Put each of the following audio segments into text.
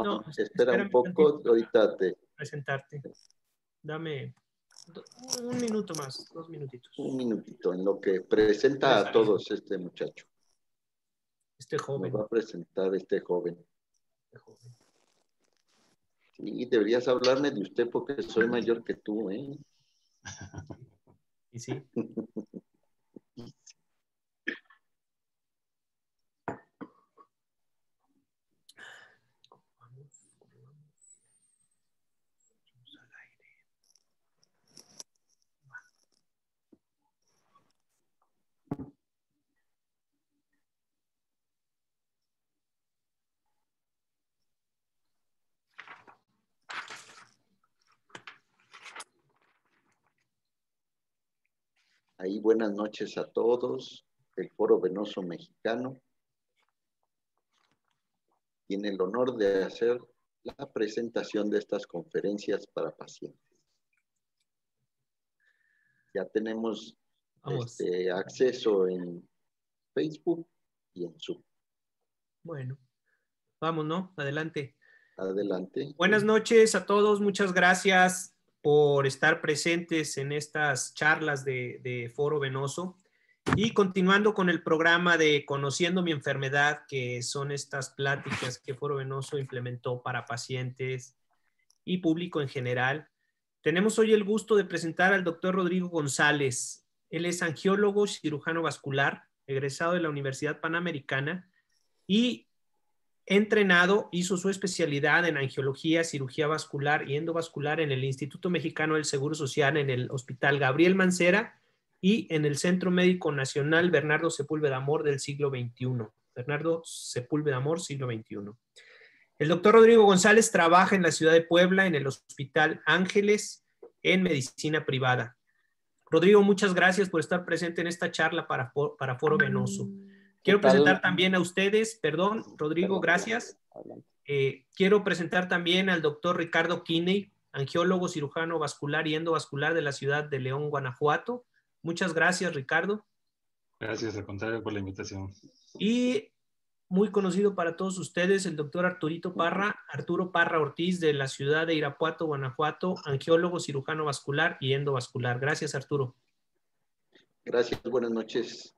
No, espera un espérame poco, tantito ahorita te... presentarte. Dame un minuto más, 2 minutitos. Un minutito, en lo que presenta a todos este muchacho. Este joven. Nos va a presentar este joven. Este joven. Sí, deberías hablarme de usted porque soy mayor que tú, ¿eh? Y sí. Ahí buenas noches a todos. El Foro Venoso Mexicano tiene el honor de hacer la presentación de estas conferencias para pacientes. Ya tenemos acceso en Facebook y en Zoom. Bueno, vamos, ¿no? Adelante. Adelante. Buenas noches a todos. Muchas gracias por estar presentes en estas charlas de Foro Venoso. Y continuando con el programa de Conociendo mi enfermedad, que son estas pláticas que Foro Venoso implementó para pacientes y público en general, tenemos hoy el gusto de presentar al doctor Rodrigo González. Él es angiólogo cirujano vascular, egresado de la Universidad Panamericana y entrenado, hizo su especialidad en angiología, cirugía vascular y endovascular en el Instituto Mexicano del Seguro Social, en el Hospital Gabriel Mancera y en el Centro Médico Nacional Bernardo Sepúlveda Amor del siglo XXI. Bernardo Sepúlveda Amor, siglo XXI. El doctor Rodrigo González trabaja en la ciudad de Puebla, en el Hospital Ángeles, en medicina privada. Rodrigo, muchas gracias por estar presente en esta charla para Foro Venoso. Quiero presentar también a ustedes, Rodrigo, gracias. Quiero presentar también al doctor Ricardo Kinney, angiólogo, cirujano vascular y endovascular de la ciudad de León, Guanajuato. Muchas gracias, Ricardo. Gracias, al contrario, por la invitación. Y muy conocido para todos ustedes, el doctor Arturo Parra Ortiz, de la ciudad de Irapuato, Guanajuato, angiólogo, cirujano vascular y endovascular. Gracias, Arturo. Gracias, buenas noches.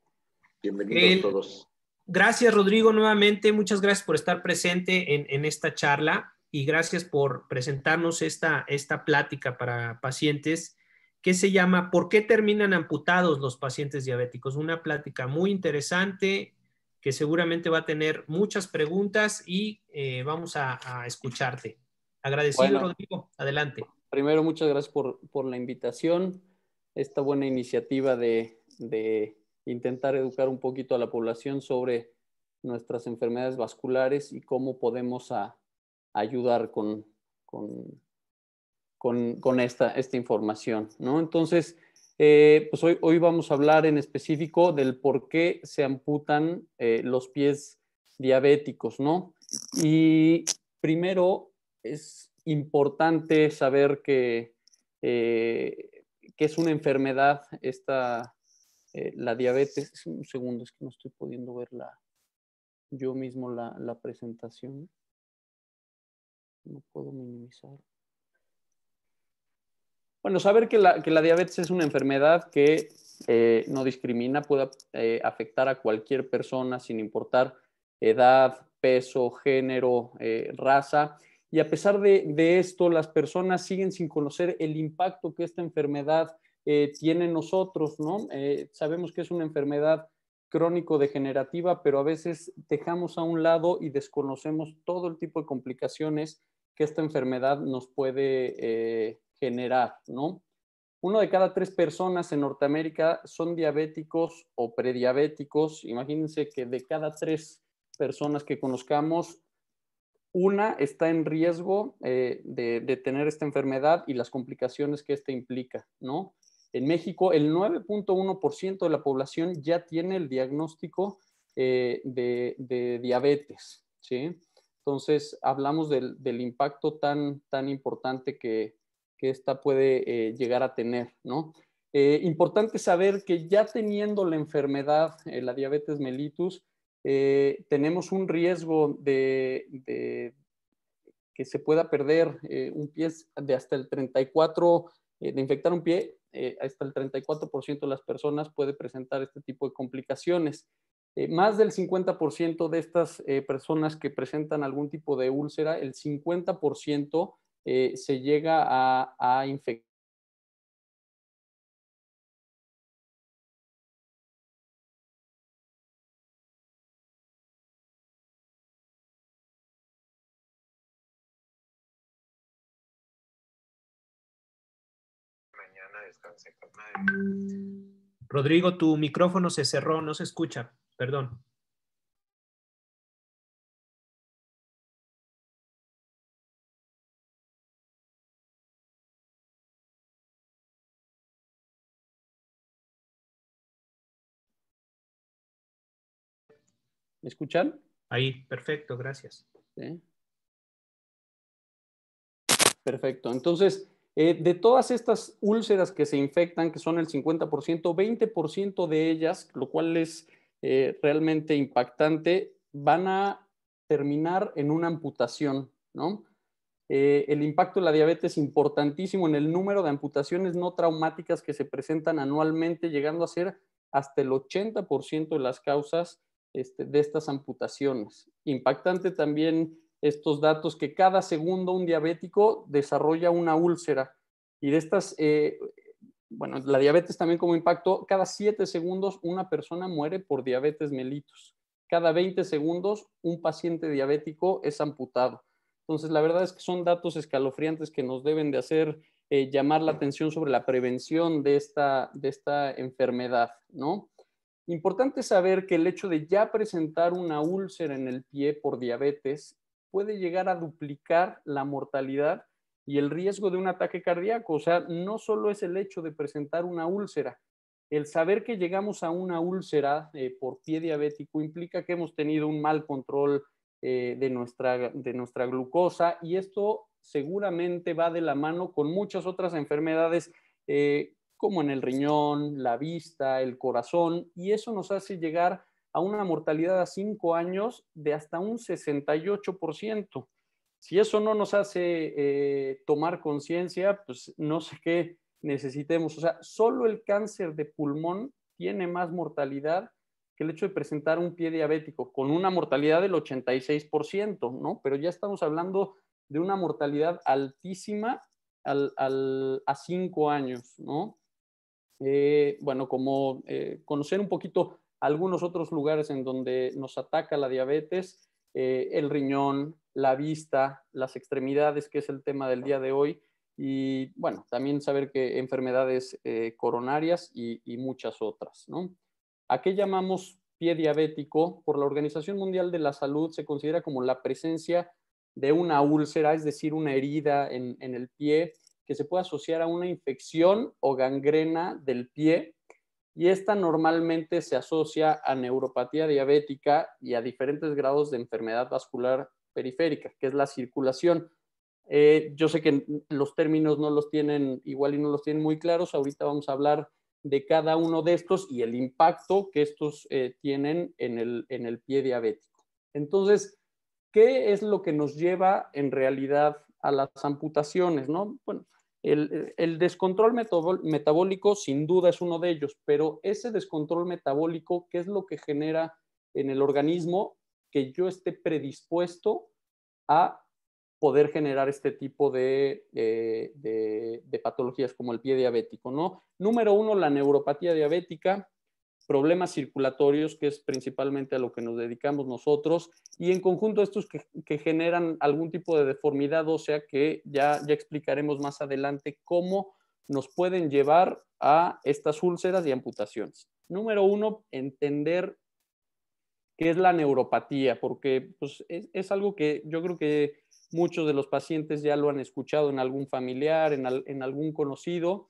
Bienvenidos todos. Gracias, Rodrigo, nuevamente. Muchas gracias por estar presente en esta charla y gracias por presentarnos esta plática para pacientes que se llama ¿Por qué terminan amputados los pacientes diabéticos? Una plática muy interesante que seguramente va a tener muchas preguntas y vamos a escucharte. Agradecido, bueno, Rodrigo. Adelante. Primero, muchas gracias por la invitación. Esta buena iniciativa de intentar educar un poquito a la población sobre nuestras enfermedades vasculares y cómo podemos ayudar con esta información, ¿no? Entonces, pues hoy vamos a hablar en específico del por qué se amputan los pies diabéticos, ¿no? Y primero es importante saber que es una enfermedad la diabetes. Un segundo, es que no estoy pudiendo ver yo mismo la presentación. No puedo minimizar. Bueno, saber que la diabetes es una enfermedad que no discrimina, puede afectar a cualquier persona sin importar edad, peso, género, raza. Y a pesar de esto, las personas siguen sin conocer el impacto que esta enfermedad tiene en nosotros, ¿no? Sabemos que es una enfermedad crónico-degenerativa, pero a veces dejamos a un lado y desconocemos todo el tipo de complicaciones que esta enfermedad nos puede generar, ¿no? 1 de cada 3 personas en Norteamérica son diabéticos o prediabéticos. Imagínense que de cada 3 personas que conozcamos, una está en riesgo de tener esta enfermedad y las complicaciones que esta implica, ¿no? En México, el 9.1% de la población ya tiene el diagnóstico de diabetes, ¿sí? Entonces, hablamos del impacto tan importante que esta puede llegar a tener, ¿no? Importante saber que ya teniendo la enfermedad, la diabetes mellitus, tenemos un riesgo se pueda perder un pie de hasta el 34%, de infectar un pie, hasta el 34% de las personas puede presentar este tipo de complicaciones. Más del 50% de estas personas que presentan algún tipo de úlcera, el 50% se llega a infectar. Rodrigo, tu micrófono se cerró, no se escucha, perdón. ¿Me escuchan? Ahí, perfecto, gracias. ¿Sí? Perfecto. Entonces, de todas estas úlceras que se infectan, que son el 50%, 20% de ellas, lo cual es realmente impactante, van a terminar en una amputación, ¿no? El impacto de la diabetes es importantísimo en el número de amputaciones no traumáticas que se presentan anualmente, llegando a ser hasta el 80% de las causas de estas amputaciones. Impactante también estos datos que cada segundo un diabético desarrolla una úlcera. Y de estas, bueno, la diabetes también como impacto, cada 7 segundos una persona muere por diabetes mellitus. Cada 20 segundos un paciente diabético es amputado. Entonces, la verdad es que son datos escalofriantes que nos deben de hacer llamar la atención sobre la prevención de esta enfermedad, ¿no? Importante saber que el hecho de ya presentar una úlcera en el pie por diabetes puede llegar a duplicar la mortalidad y el riesgo de un ataque cardíaco. O sea, no solo es el hecho de presentar una úlcera, el saber que llegamos a una úlcera por pie diabético implica que hemos tenido un mal control de nuestra glucosa y esto seguramente va de la mano con muchas otras enfermedades como en el riñón, la vista, el corazón, y eso nos hace llegar a una mortalidad a 5 años de hasta un 68%. Si eso no nos hace tomar conciencia, pues no sé qué necesitemos. O sea, solo el cáncer de pulmón tiene más mortalidad que el hecho de presentar un pie diabético, con una mortalidad del 86%, ¿no? Pero ya estamos hablando de una mortalidad altísima a 5 años, ¿no? Bueno, como conocer un poquito algunos otros lugares en donde nos ataca la diabetes, el riñón, la vista, las extremidades, que es el tema del día de hoy, y bueno, también saber que enfermedades coronarias y muchas otras, ¿no? ¿A qué llamamos pie diabético? Por la Organización Mundial de la Salud se considera como la presencia de una úlcera, es decir, una herida en el pie, que se puede asociar a una infección o gangrena del pie y esta normalmente se asocia a neuropatía diabética y a diferentes grados de enfermedad vascular periférica, que es la circulación. Yo sé que los términos no los tienen igual y no los tienen muy claros. Ahorita vamos a hablar de cada uno de estos y el impacto que estos tienen en el pie diabético. Entonces, ¿qué es lo que nos lleva en realidad a las amputaciones, ¿no? Bueno, el descontrol metabólico sin duda es uno de ellos, pero ese descontrol metabólico, ¿qué es lo que genera en el organismo que yo esté predispuesto a poder generar este tipo de patologías como el pie diabético, ¿no? Número 1, la neuropatía diabética, problemas circulatorios, que es principalmente a lo que nos dedicamos nosotros, y en conjunto estos que generan algún tipo de deformidad ósea que ya explicaremos más adelante cómo nos pueden llevar a estas úlceras y amputaciones. Número 1, entender qué es la neuropatía, porque pues, es algo que yo creo que muchos de los pacientes ya lo han escuchado en algún familiar, en algún conocido.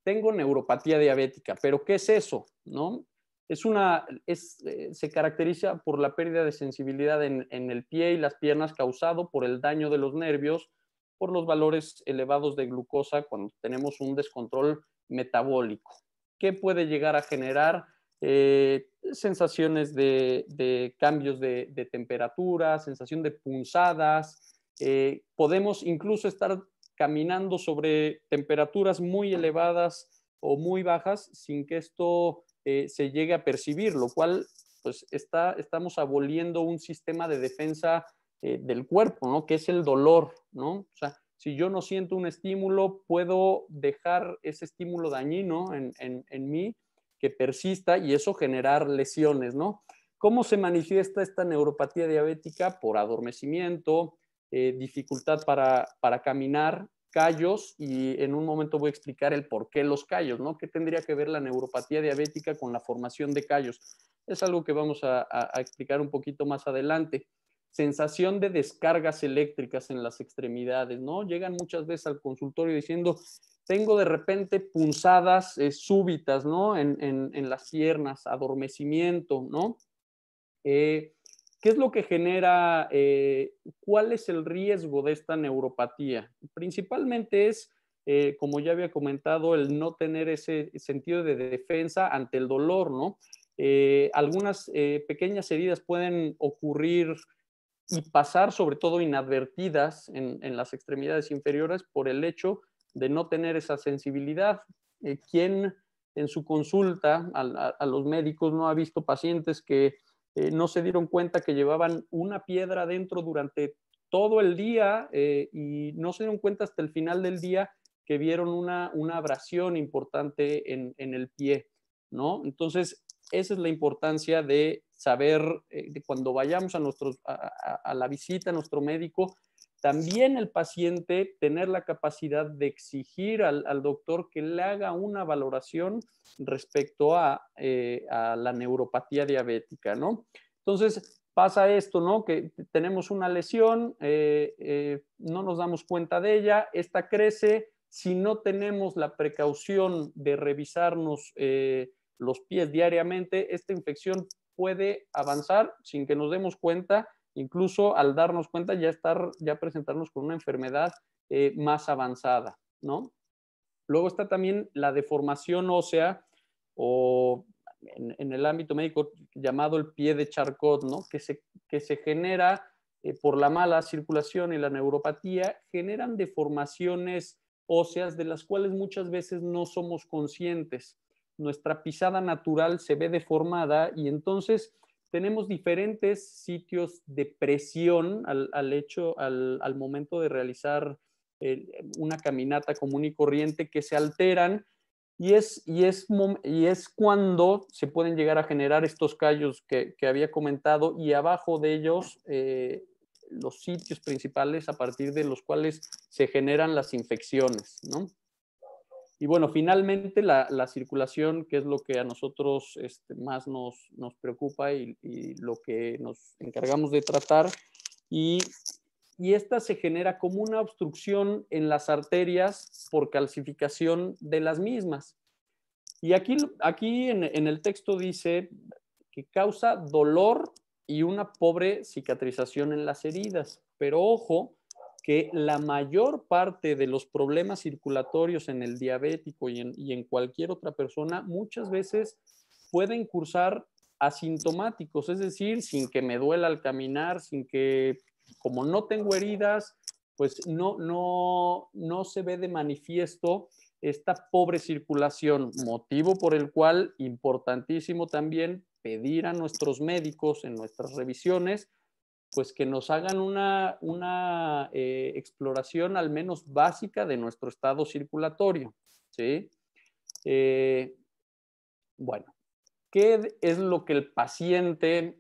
Tengo neuropatía diabética, pero ¿qué es eso? ¿No? Se caracteriza por la pérdida de sensibilidad en el pie y las piernas causado por el daño de los nervios, por los valores elevados de glucosa cuando tenemos un descontrol metabólico. ¿Qué puede llegar a generar? Sensaciones de cambios de temperatura, sensación de punzadas, Podemos incluso estar caminando sobre temperaturas muy elevadas o muy bajas sin que esto se llegue a percibir, lo cual pues estamos aboliendo un sistema de defensa del cuerpo, ¿no? Que es el dolor, ¿no? O sea, si yo no siento un estímulo, puedo dejar ese estímulo dañino en mí que persista y eso generar lesiones, ¿no? ¿Cómo se manifiesta esta neuropatía diabética? Por adormecimiento, dificultad para caminar, callos, y en un momento voy a explicar el por qué los callos, ¿no? ¿Qué tendría que ver la neuropatía diabética con la formación de callos? Es algo que vamos a explicar un poquito más adelante. Sensación de descargas eléctricas en las extremidades, ¿no? Llegan muchas veces al consultorio diciendo, tengo de repente punzadas súbitas, ¿no? En las piernas, adormecimiento, ¿no? ¿Qué es lo que genera? ¿Cuál es el riesgo de esta neuropatía? Principalmente es, como ya había comentado, el no tener ese sentido de defensa ante el dolor, ¿no? Algunas pequeñas heridas pueden ocurrir y pasar, sobre todo inadvertidas en las extremidades inferiores por el hecho de no tener esa sensibilidad. ¿Quién en su consulta a los médicos no ha visto pacientes que no se dieron cuenta que llevaban una piedra dentro durante todo el día y no se dieron cuenta hasta el final del día que vieron una abrasión importante en el pie, ¿no? Entonces, esa es la importancia de saber, de cuando vayamos a la visita a nuestro médico, también el paciente tener la capacidad de exigir al doctor que le haga una valoración respecto a la neuropatía diabética, ¿no? Entonces, pasa esto, ¿no? Que tenemos una lesión, no nos damos cuenta de ella, esta crece, si no tenemos la precaución de revisarnos los pies diariamente, esta infección puede avanzar sin que nos demos cuenta, incluso al darnos cuenta ya presentarnos con una enfermedad más avanzada, ¿no? Luego está también la deformación ósea o en el ámbito médico llamado el pie de Charcot, ¿no? Que se genera por la mala circulación y la neuropatía, generan deformaciones óseas de las cuales muchas veces no somos conscientes. Nuestra pisada natural se ve deformada y entonces tenemos diferentes sitios de presión al momento de realizar una caminata común y corriente que se alteran y es cuando se pueden llegar a generar estos callos que había comentado y abajo de ellos los sitios principales a partir de los cuales se generan las infecciones, ¿no? Y bueno, finalmente la circulación, que es lo que a nosotros más nos preocupa y lo que nos encargamos de tratar, y esta se genera como una obstrucción en las arterias por calcificación de las mismas. Y aquí en el texto dice que causa dolor y una pobre cicatrización en las heridas, pero ojo, que la mayor parte de los problemas circulatorios en el diabético y en cualquier otra persona muchas veces pueden cursar asintomáticos, es decir, sin que me duela al caminar, sin que, como no tengo heridas, pues no se ve de manifiesto esta pobre circulación, motivo por el cual, importantísimo también, pedir a nuestros médicos en nuestras revisiones pues que nos hagan una exploración al menos básica de nuestro estado circulatorio, ¿sí? Bueno, ¿qué es lo que el paciente,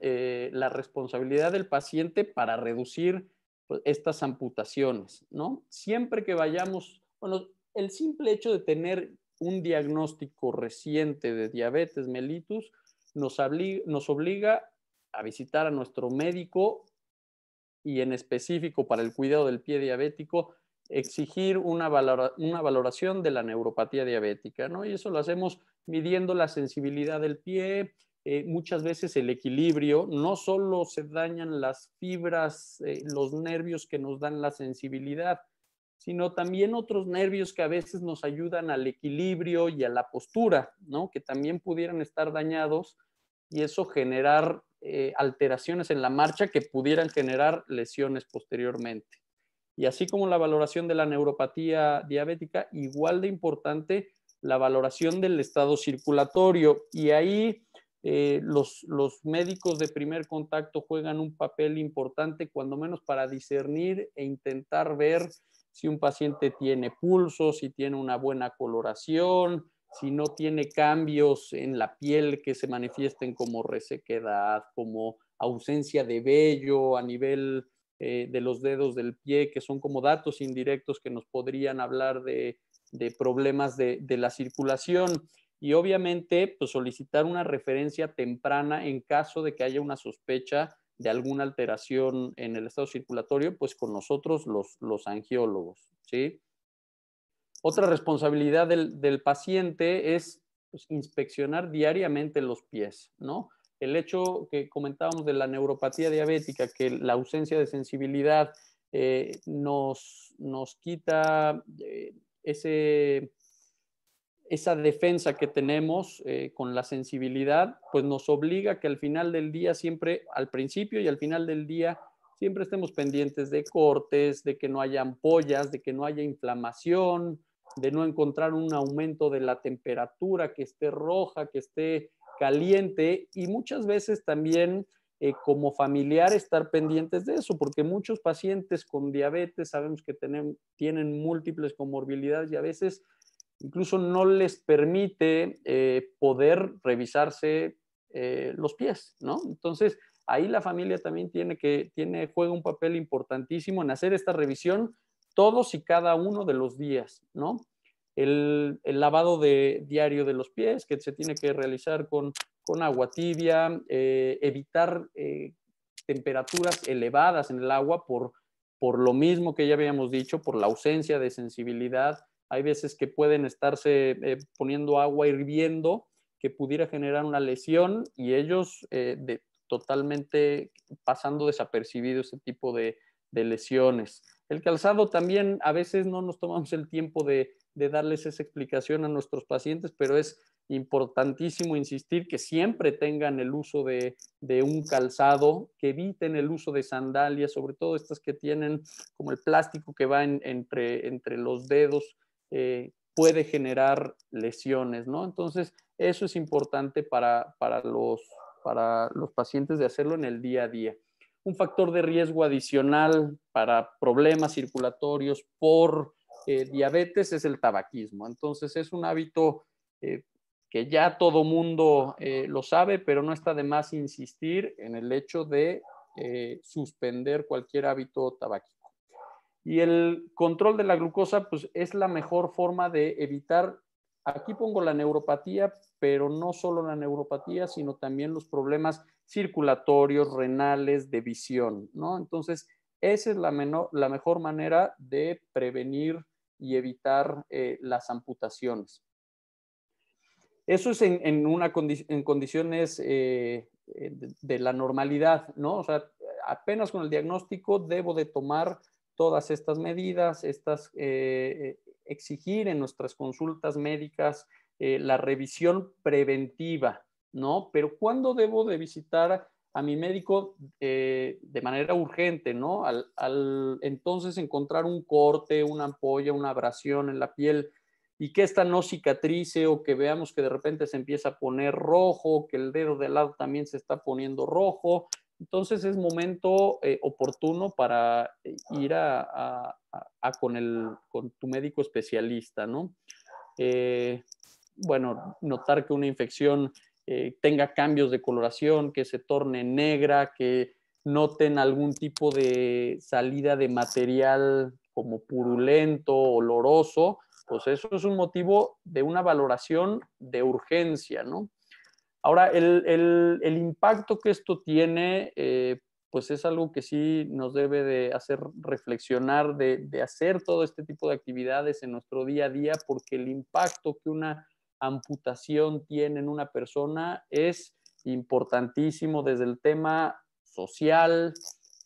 la responsabilidad del paciente para reducir pues, estas amputaciones, ¿no? Siempre que vayamos, bueno, el simple hecho de tener un diagnóstico reciente de diabetes mellitus nos obliga a visitar a nuestro médico y en específico para el cuidado del pie diabético, exigir una valoración de la neuropatía diabética, ¿no? Y eso lo hacemos midiendo la sensibilidad del pie, muchas veces el equilibrio, no solo se dañan las fibras, los nervios que nos dan la sensibilidad, sino también otros nervios que a veces nos ayudan al equilibrio y a la postura, ¿no? Que también pudieran estar dañados y eso generar alteraciones en la marcha que pudieran generar lesiones posteriormente. Y así como la valoración de la neuropatía diabética, igual de importante la valoración del estado circulatorio. Y ahí los médicos de primer contacto juegan un papel importante, cuando menos para discernir e intentar ver si un paciente tiene pulso, si tiene una buena coloración, si no tiene cambios en la piel que se manifiesten como resequedad, como ausencia de vello a nivel de los dedos del pie, que son como datos indirectos que nos podrían hablar de problemas de la circulación. Y obviamente, pues solicitar una referencia temprana en caso de que haya una sospecha de alguna alteración en el estado circulatorio, pues con nosotros los angiólogos, ¿sí? Otra responsabilidad del paciente es pues, inspeccionar diariamente los pies, ¿no? El hecho que comentábamos de la neuropatía diabética, que la ausencia de sensibilidad nos quita esa defensa que tenemos con la sensibilidad, pues nos obliga que al final del día siempre, al principio y al final del día, siempre estemos pendientes de cortes, de que no haya ampollas, de que no haya inflamación, de no encontrar un aumento de la temperatura, que esté roja, que esté caliente, y muchas veces también como familiar estar pendientes de eso, porque muchos pacientes con diabetes sabemos que tienen múltiples comorbilidades y a veces incluso no les permite poder revisarse los pies, ¿no? Entonces, ahí la familia también juega un papel importantísimo en hacer esta revisión todos y cada uno de los días, ¿no? El lavado diario de los pies que se tiene que realizar con agua tibia, evitar temperaturas elevadas en el agua por lo mismo que ya habíamos dicho, por la ausencia de sensibilidad. Hay veces que pueden estarse poniendo agua hirviendo que pudiera generar una lesión y ellos totalmente pasando desapercibido ese tipo de lesiones. El calzado también, a veces no nos tomamos el tiempo de darles esa explicación a nuestros pacientes, pero es importantísimo insistir que siempre tengan el uso de un calzado, que eviten el uso de sandalias, sobre todo estas que tienen como el plástico que va entre los dedos, puede generar lesiones, ¿no? Entonces, eso es importante para los pacientes de hacerlo en el día a día. Un factor de riesgo adicional para problemas circulatorios por diabetes es el tabaquismo. Entonces, es un hábito que ya todo mundo lo sabe, pero no está de más insistir en el hecho de suspender cualquier hábito tabáquico. Y el control de la glucosa, pues es la mejor forma de evitar, aquí pongo la neuropatía, pero no solo la neuropatía, sino también los problemas circulatorios, renales, de visión, ¿no? Entonces, esa es la mejor manera de prevenir y evitar las amputaciones. Eso es en condiciones de la normalidad, ¿no? O sea, apenas con el diagnóstico debo de tomar todas estas medidas, exigir en nuestras consultas médicas la revisión preventiva, ¿no? Pero ¿cuándo debo de visitar a mi médico de manera urgente, ¿no? Al entonces encontrar un corte, una ampolla, una abrasión en la piel y que esta no cicatrice o que veamos que de repente se empieza a poner rojo, que el dedo de lado también se está poniendo rojo. Entonces es momento oportuno para ir con tu médico especialista, ¿no? Bueno, notar que una infección tenga cambios de coloración, que se torne negra, que noten algún tipo de salida de material como purulento, oloroso, pues eso es un motivo de una valoración de urgencia, ¿no? Ahora, el impacto que esto tiene, pues es algo que sí nos debe de hacer reflexionar, de hacer todo este tipo de actividades en nuestro día a día, porque el impacto que una amputación tiene en una persona es importantísimo desde el tema social,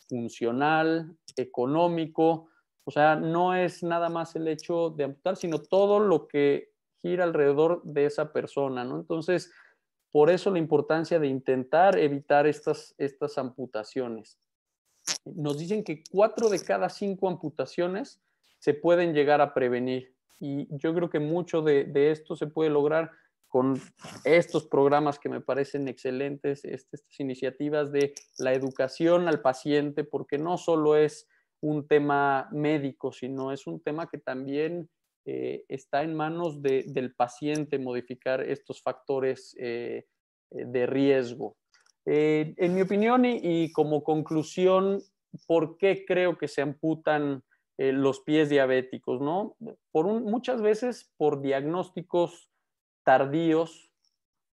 funcional, económico. O sea, no es nada más el hecho de amputar, sino todo lo que gira alrededor de esa persona, ¿no? Entonces, por eso la importancia de intentar evitar estas amputaciones. nos dicen que 4 de cada 5 amputaciones se pueden llegar a prevenir. Y yo creo que mucho de esto se puede lograr con estos programas que me parecen excelentes, estas iniciativas de la educación al paciente, porque no solo es un tema médico, sino es un tema que también está en manos del paciente modificar estos factores de riesgo. En mi opinión y como conclusión, ¿por qué creo que se amputan los pies diabéticos, ¿no? Muchas veces por diagnósticos tardíos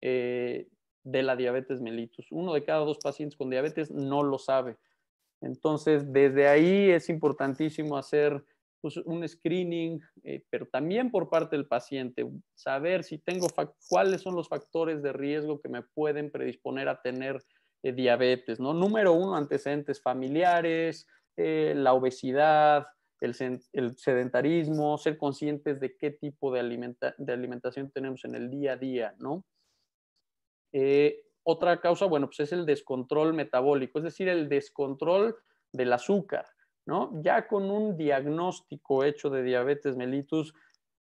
de la diabetes mellitus. 1 de cada 2 pacientes con diabetes no lo sabe. Entonces, desde ahí es importantísimo hacer pues, un screening, pero también por parte del paciente, saber si tengo cuáles son los factores de riesgo que me pueden predisponer a tener diabetes, ¿no? Número 1, antecedentes familiares, la obesidad, el sedentarismo, ser conscientes de qué tipo de alimentación tenemos en el día a día, ¿no? Otra causa, bueno, pues es el descontrol metabólico, es decir, el descontrol del azúcar, ¿no? Ya con un diagnóstico hecho de diabetes mellitus,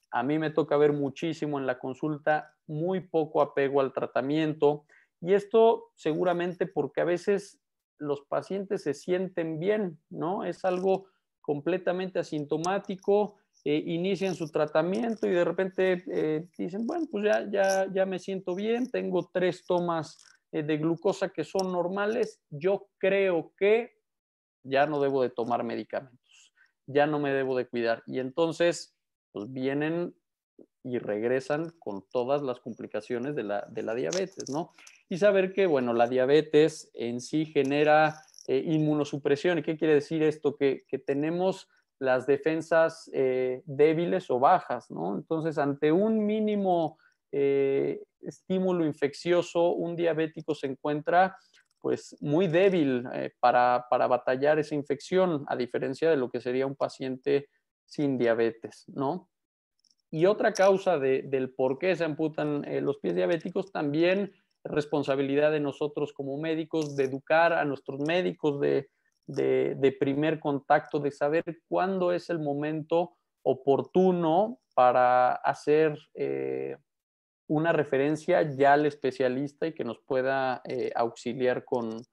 a mí me toca ver muchísimo en la consulta, muy poco apego al tratamiento, y esto seguramente porque a veces los pacientes se sienten bien, ¿no? Es algo completamente asintomático, inician su tratamiento y de repente dicen, bueno, pues ya me siento bien, tengo 3 tomas de glucosa que son normales, yo creo que ya no debo de tomar medicamentos, ya no me debo de cuidar. Y entonces, pues vienen y regresan con todas las complicaciones de la diabetes, ¿no? Y saber que, bueno, la diabetes en sí genera inmunosupresión. ¿Y qué quiere decir esto? Que tenemos las defensas débiles o bajas, ¿no? Entonces, ante un mínimo estímulo infeccioso, un diabético se encuentra pues muy débil para batallar esa infección, a diferencia de lo que sería un paciente sin diabetes, ¿no? Y otra causa del por qué se amputan los pies diabéticos también responsabilidad de nosotros como médicos, de educar a nuestros médicos de primer contacto, de saber cuándo es el momento oportuno para hacer una referencia ya al especialista y que nos pueda auxiliar con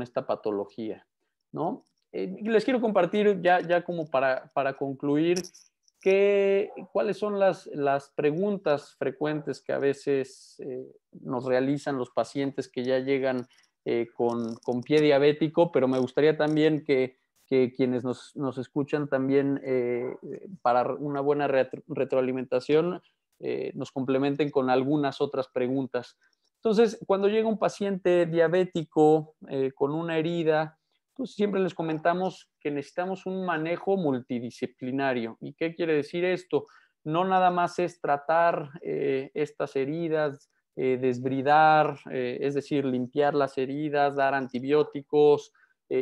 esta patología, ¿no? Les quiero compartir ya como para concluir cuáles son las preguntas frecuentes que a veces nos realizan los pacientes que ya llegan con pie diabético, pero me gustaría también que quienes nos escuchan también para una buena retroalimentación nos complementen con algunas otras preguntas. Entonces, cuando llega un paciente diabético con una herida, pues siempre les comentamos que necesitamos un manejo multidisciplinario. ¿Y qué quiere decir esto? No nada más es tratar estas heridas, desbridar, es decir, limpiar las heridas, dar antibióticos.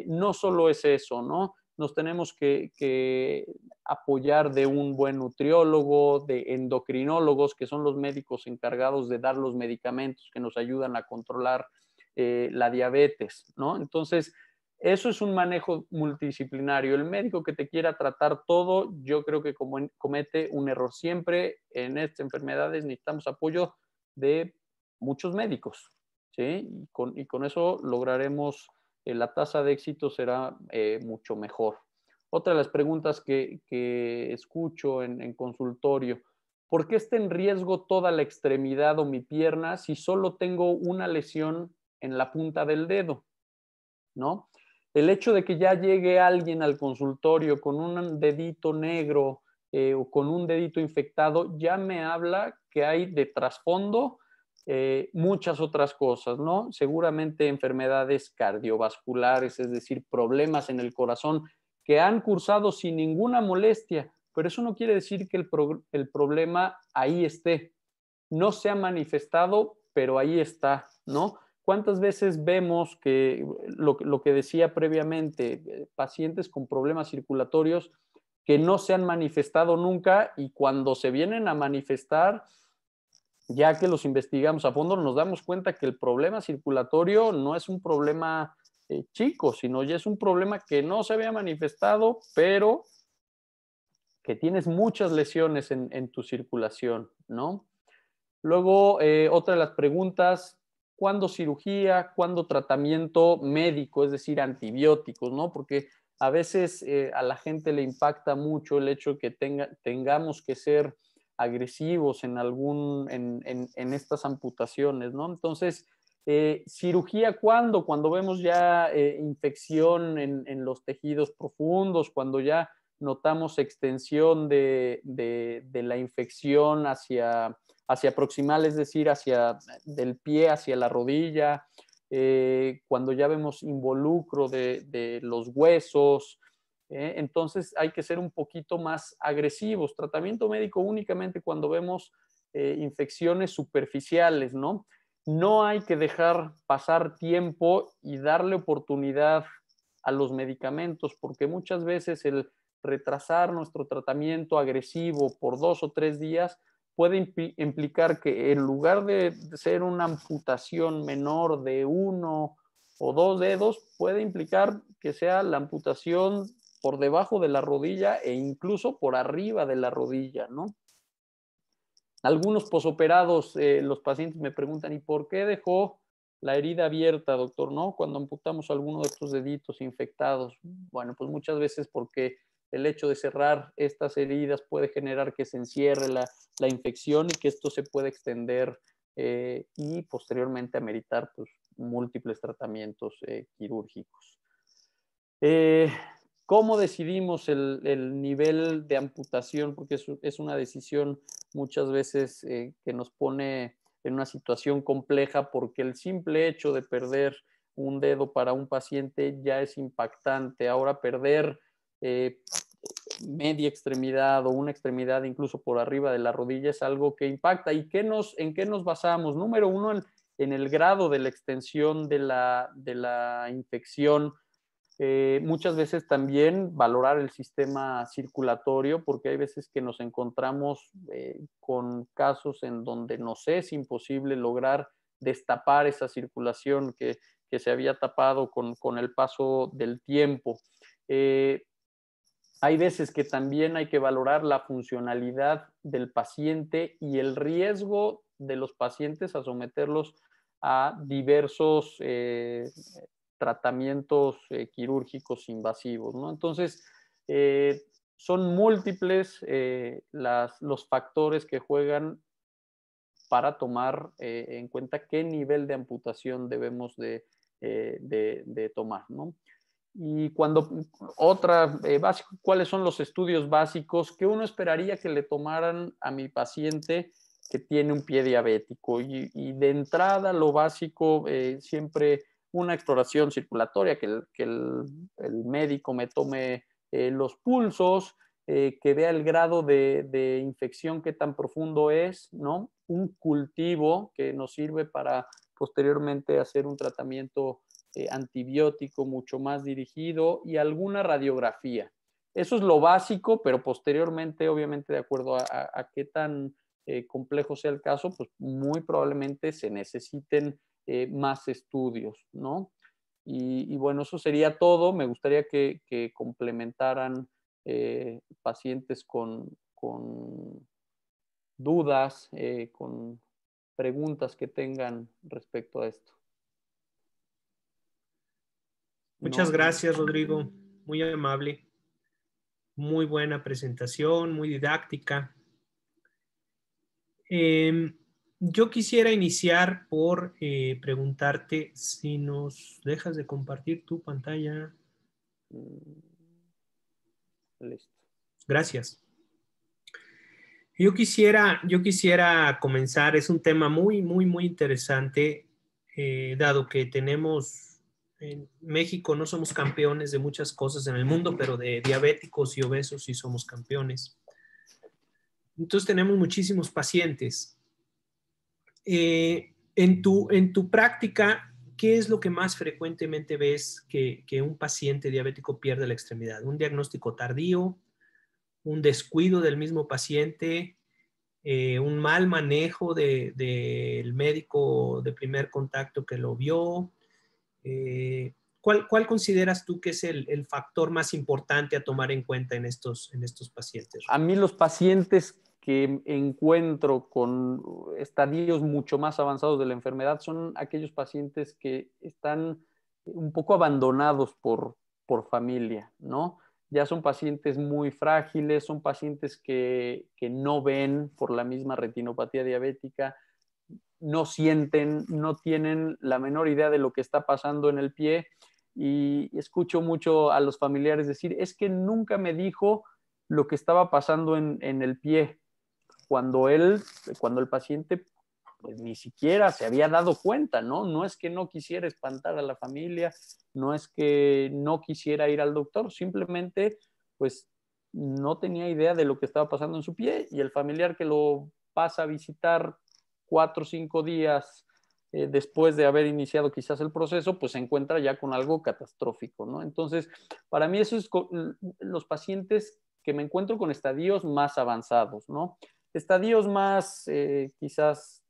No solo es eso, ¿no? Nos tenemos que apoyar de un buen nutriólogo, de endocrinólogos, que son los médicos encargados de dar los medicamentos que nos ayudan a controlar la diabetes, ¿no? Entonces, eso es un manejo multidisciplinario. El médico que te quiera tratar todo, yo creo que comete un error. Siempre en estas enfermedades necesitamos apoyo de muchos médicos, ¿sí? Y con eso lograremos, la tasa de éxito será mucho mejor. Otra de las preguntas que escucho en consultorio, ¿por qué está en riesgo toda la extremidad o mi pierna si solo tengo una lesión en la punta del dedo? ¿No? El hecho de que ya llegue alguien al consultorio con un dedito negro o con un dedito infectado, ya me habla que hay de trasfondo muchas otras cosas, ¿no? Seguramente enfermedades cardiovasculares, es decir, problemas en el corazón que han cursado sin ninguna molestia, pero eso no quiere decir que el problema ahí esté. No se ha manifestado, pero ahí está, ¿no? ¿Cuántas veces vemos que lo que decía previamente, pacientes con problemas circulatorios que no se han manifestado nunca y cuando se vienen a manifestar, ya que los investigamos a fondo, nos damos cuenta que el problema circulatorio no es un problema chico, sino ya es un problema que no se había manifestado, pero que tienes muchas lesiones en tu circulación, ¿no? Luego, otra de las preguntas, ¿cuándo cirugía? ¿Cuándo tratamiento médico? Es decir, antibióticos, ¿no? Porque a veces a la gente le impacta mucho el hecho de que tengamos que ser agresivos en estas amputaciones, ¿no? Entonces, ¿cirugía cuándo? Cuando vemos ya infección en los tejidos profundos, cuando ya notamos extensión de la infección hacia proximal, es decir, del pie hacia la rodilla, cuando ya vemos involucro de los huesos, entonces hay que ser un poquito más agresivos. Tratamiento médico únicamente cuando vemos infecciones superficiales, ¿no? No hay que dejar pasar tiempo y darle oportunidad a los medicamentos, porque muchas veces el retrasar nuestro tratamiento agresivo por 2 o 3 días puede implicar que en lugar de ser una amputación menor de 1 o 2 dedos, puede implicar que sea la amputación por debajo de la rodilla e incluso por arriba de la rodilla, ¿no? Algunos posoperados, los pacientes me preguntan, ¿y por qué dejó la herida abierta, doctor? ¿No? Cuando amputamos alguno de estos deditos infectados. Bueno, pues muchas veces porque el hecho de cerrar estas heridas puede generar que se encierre la infección y que esto se puede extender y posteriormente ameritar pues, múltiples tratamientos quirúrgicos. ¿Cómo decidimos el nivel de amputación? Porque es una decisión muchas veces que nos pone en una situación compleja porque el simple hecho de perder un dedo para un paciente ya es impactante. Ahora perder media extremidad o una extremidad incluso por arriba de la rodilla es algo que impacta. ¿Y en qué nos basamos? Número uno, en el grado de la extensión de la infección. Muchas veces también valorar el sistema circulatorio, porque hay veces que nos encontramos con casos en donde nos es imposible lograr destapar esa circulación que se había tapado con el paso del tiempo. Hay veces que también hay que valorar la funcionalidad del paciente y el riesgo de los pacientes a someterlos a diversos tratamientos quirúrgicos invasivos, ¿no? Entonces, son múltiples los factores que juegan para tomar en cuenta qué nivel de amputación debemos de tomar, ¿no? Y ¿cuáles son los estudios básicos que uno esperaría que le tomaran a mi paciente que tiene un pie diabético? Y de entrada, lo básico, siempre una exploración circulatoria, que el médico me tome los pulsos, que vea el grado de infección, qué tan profundo es, ¿no? Un cultivo que nos sirve para posteriormente hacer un tratamiento antibiótico mucho más dirigido y alguna radiografía. Eso es lo básico, pero posteriormente, obviamente, de acuerdo a qué tan complejo sea el caso, pues muy probablemente se necesiten más estudios, ¿no? Y bueno, eso sería todo. Me gustaría que complementaran pacientes con dudas, con preguntas que tengan respecto a esto. Muchas gracias, Rodrigo. Muy amable. Muy buena presentación, muy didáctica. Yo quisiera iniciar por preguntarte si nos dejas de compartir tu pantalla. Listo. Gracias. Yo quisiera comenzar, es un tema muy, muy, muy interesante, dado que tenemos, en México no somos campeones de muchas cosas en el mundo, pero de diabéticos y obesos sí somos campeones. Entonces tenemos muchísimos pacientes. En tu práctica, ¿qué es lo que más frecuentemente ves que un paciente diabético pierde la extremidad? ¿Un diagnóstico tardío? ¿Un descuido del mismo paciente? ¿Un mal manejo del médico de primer contacto que lo vio? ¿Cuál consideras tú que es el factor más importante a tomar en cuenta en estos pacientes? A mí los pacientes que encuentro con estadios mucho más avanzados de la enfermedad son aquellos pacientes que están un poco abandonados por familia, ¿no? Ya son pacientes muy frágiles, son pacientes que no ven por la misma retinopatía diabética, no sienten, no tienen la menor idea de lo que está pasando en el pie, y escucho mucho a los familiares decir, es que nunca me dijo lo que estaba pasando en el pie, cuando el paciente pues ni siquiera se había dado cuenta, ¿no? No es que no quisiera espantar a la familia, no es que no quisiera ir al doctor, simplemente pues no tenía idea de lo que estaba pasando en su pie, y el familiar que lo pasa a visitar 4 o 5 días después de haber iniciado quizás el proceso, pues se encuentra ya con algo catastrófico, ¿no? Entonces, para mí eso es los pacientes que me encuentro con estadios más avanzados, ¿no? Estadios más quizás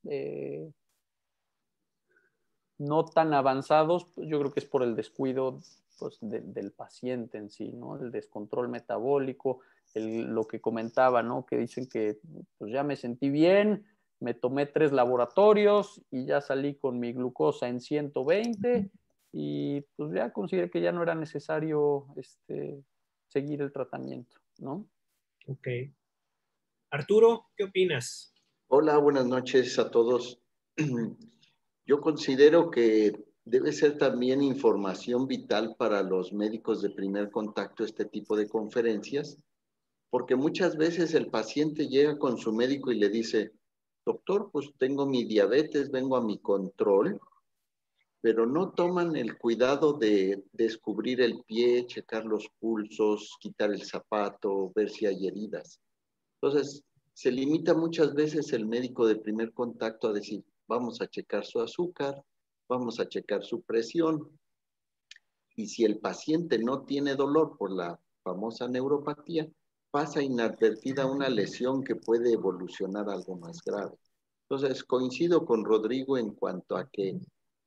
no tan avanzados, pues yo creo que es por el descuido pues, del paciente en sí, ¿no? El descontrol metabólico, lo que comentaba, ¿no? Que dicen que pues ya me sentí bien, me tomé 3 laboratorios y ya salí con mi glucosa en 120 y pues ya consideré que ya no era necesario seguir el tratamiento, ¿no? Ok. Arturo, ¿qué opinas? Hola, buenas noches a todos. Yo considero que debe ser también información vital para los médicos de primer contacto este tipo de conferencias, porque muchas veces el paciente llega con su médico y le dice, doctor, pues tengo mi diabetes, vengo a mi control, pero no toman el cuidado de descubrir el pie, checar los pulsos, quitar el zapato, ver si hay heridas. Entonces, se limita muchas veces el médico de primer contacto a decir, vamos a checar su azúcar, vamos a checar su presión. Y si el paciente no tiene dolor por la famosa neuropatía, pasa inadvertida una lesión que puede evolucionar a algo más grave. Entonces, coincido con Rodrigo en cuanto a que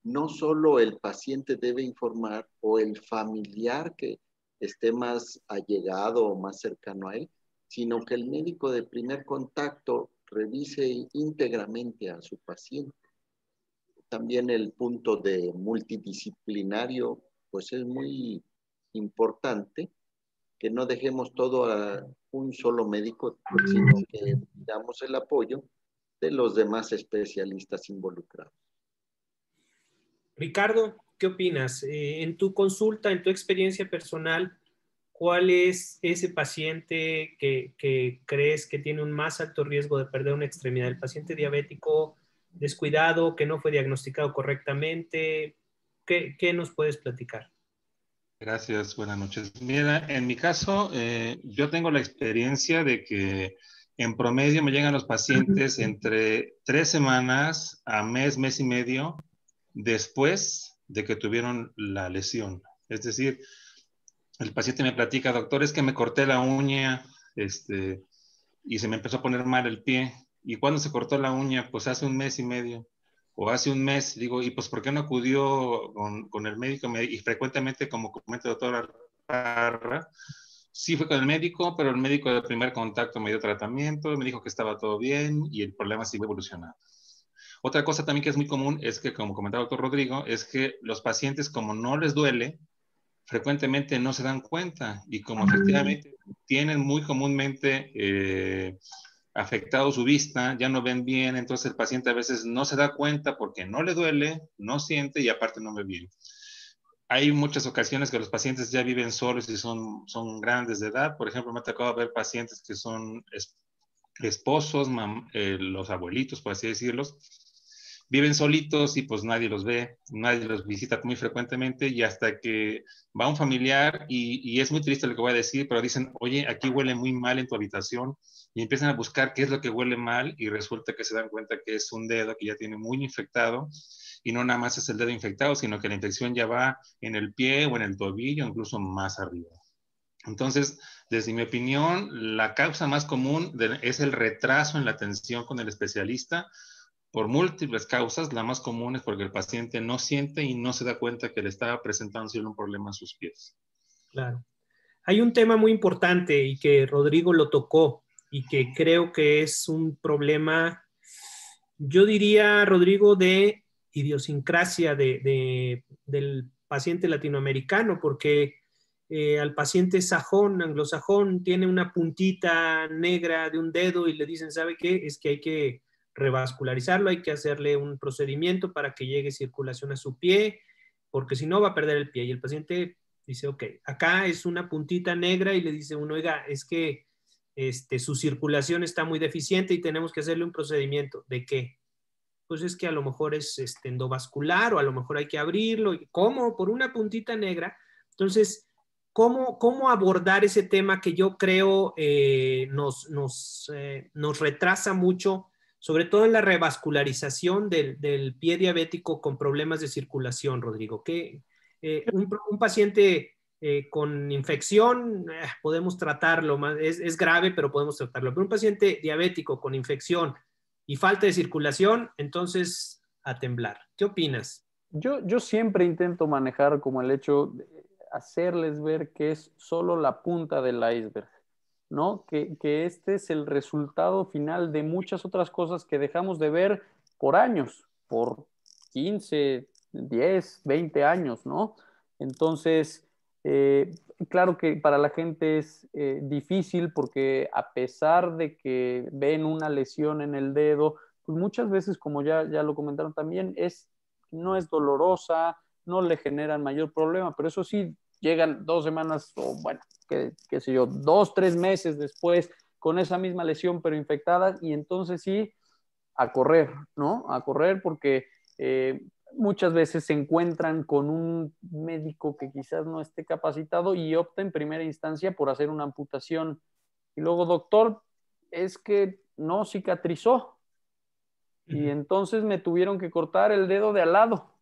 no solo el paciente debe informar o el familiar que esté más allegado o más cercano a él, sino que el médico de primer contacto revise íntegramente a su paciente. También el punto de multidisciplinario, pues es muy importante, que no dejemos todo a un solo médico, sino que damos el apoyo de los demás especialistas involucrados. Ricardo, ¿qué opinas? En tu consulta, en tu experiencia personal, ¿cuál es ese paciente que crees que tiene un más alto riesgo de perder una extremidad? ¿El paciente diabético descuidado, que no fue diagnosticado correctamente? ¿Qué nos puedes platicar? Gracias, buenas noches. Mira, en mi caso, yo tengo la experiencia de que en promedio me llegan los pacientes entre 3 semanas a mes y medio después de que tuvieron la lesión. Es decir, el paciente me platica, doctor, es que me corté la uña, y se me empezó a poner mal el pie. ¿Y cuándo se cortó la uña? Pues hace un mes y medio. O hace un mes, digo, ¿y pues por qué no acudió con el médico? Y frecuentemente, como comenta el doctor Parra, sí fue con el médico, pero el médico de primer contacto me dio tratamiento, me dijo que estaba todo bien y el problema sigue evolucionando. Otra cosa también que es muy común es que, como comentaba el doctor Rodrigo, es que los pacientes, como no les duele, frecuentemente no se dan cuenta y como efectivamente tienen muy comúnmente afectado su vista, ya no ven bien, entonces el paciente a veces no se da cuenta porque no le duele, no siente y aparte no ve bien. Hay muchas ocasiones que los pacientes ya viven solos y son grandes de edad. Por ejemplo, me ha tocado ver pacientes que son esposos, los abuelitos, por así decirlos, viven solitos y pues nadie los ve, nadie los visita muy frecuentemente y hasta que va un familiar y es muy triste lo que voy a decir, pero dicen, oye, aquí huele muy mal en tu habitación y empiezan a buscar qué es lo que huele mal y resulta que se dan cuenta que es un dedo que ya tiene muy infectado y no nada más es el dedo infectado, sino que la infección ya va en el pie o en el tobillo, incluso más arriba. Entonces, desde mi opinión, la causa más común es el retraso en la atención con el especialista por múltiples causas. La más común es porque el paciente no siente y no se da cuenta que le está presentando un problema en sus pies. Claro. Hay un tema muy importante y que Rodrigo lo tocó y que creo que es un problema, yo diría, Rodrigo, de idiosincrasia del paciente latinoamericano, porque al paciente sajón, anglosajón, tiene una puntita negra de un dedo y le dicen, ¿sabe qué? Es que hay que revascularizarlo, hay que hacerle un procedimiento para que llegue circulación a su pie, porque si no va a perder el pie. Y el paciente dice, ok, acá es una puntita negra y le dice uno, oiga, es que su circulación está muy deficiente y tenemos que hacerle un procedimiento. ¿De qué? Pues es que a lo mejor es endovascular o a lo mejor hay que abrirlo. ¿Cómo? Por una puntita negra. Entonces, ¿cómo abordar ese tema que yo creo nos retrasa mucho, sobre todo en la revascularización del pie diabético con problemas de circulación, Rodrigo? Que un paciente con infección podemos tratarlo, es grave, pero podemos tratarlo. Pero un paciente diabético con infección y falta de circulación, entonces a temblar. ¿Qué opinas? Yo siempre intento manejar como el hecho de hacerles ver que es solo la punta del iceberg, ¿no? Que este es el resultado final de muchas otras cosas que dejamos de ver por años, por 15, 10, 20 años, ¿no? Entonces, claro que para la gente es difícil porque a pesar de que ven una lesión en el dedo, pues muchas veces, como ya lo comentaron también, no es dolorosa, no le generan mayor problema, pero eso sí, llegan 2 semanas o bueno, qué sé yo, 2, 3 meses después con esa misma lesión pero infectada y entonces sí, a correr, ¿no? A correr porque muchas veces se encuentran con un médico que quizás no esté capacitado y opta en primera instancia por hacer una amputación. Y luego, doctor, es que no cicatrizó. Y entonces me tuvieron que cortar el dedo de al lado.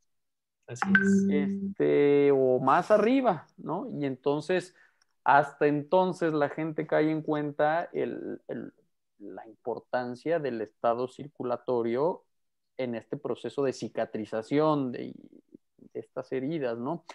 Así es. O más arriba, ¿no? Y entonces, hasta entonces la gente cae en cuenta la importancia del estado circulatorio en este proceso de cicatrización de estas heridas, ¿no?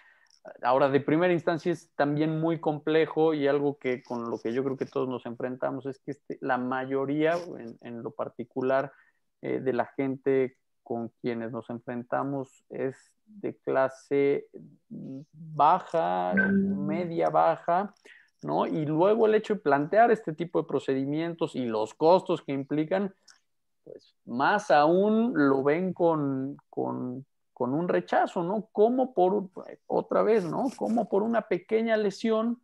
Ahora, de primera instancia es también muy complejo y algo que con lo que yo creo que todos nos enfrentamos es que la mayoría, en lo particular, de la gente con quienes nos enfrentamos es de clase baja, media baja, ¿no? Y luego el hecho de plantear este tipo de procedimientos y los costos que implican, pues más aún lo ven con un rechazo, ¿no? Como otra vez, ¿no? Como por una pequeña lesión,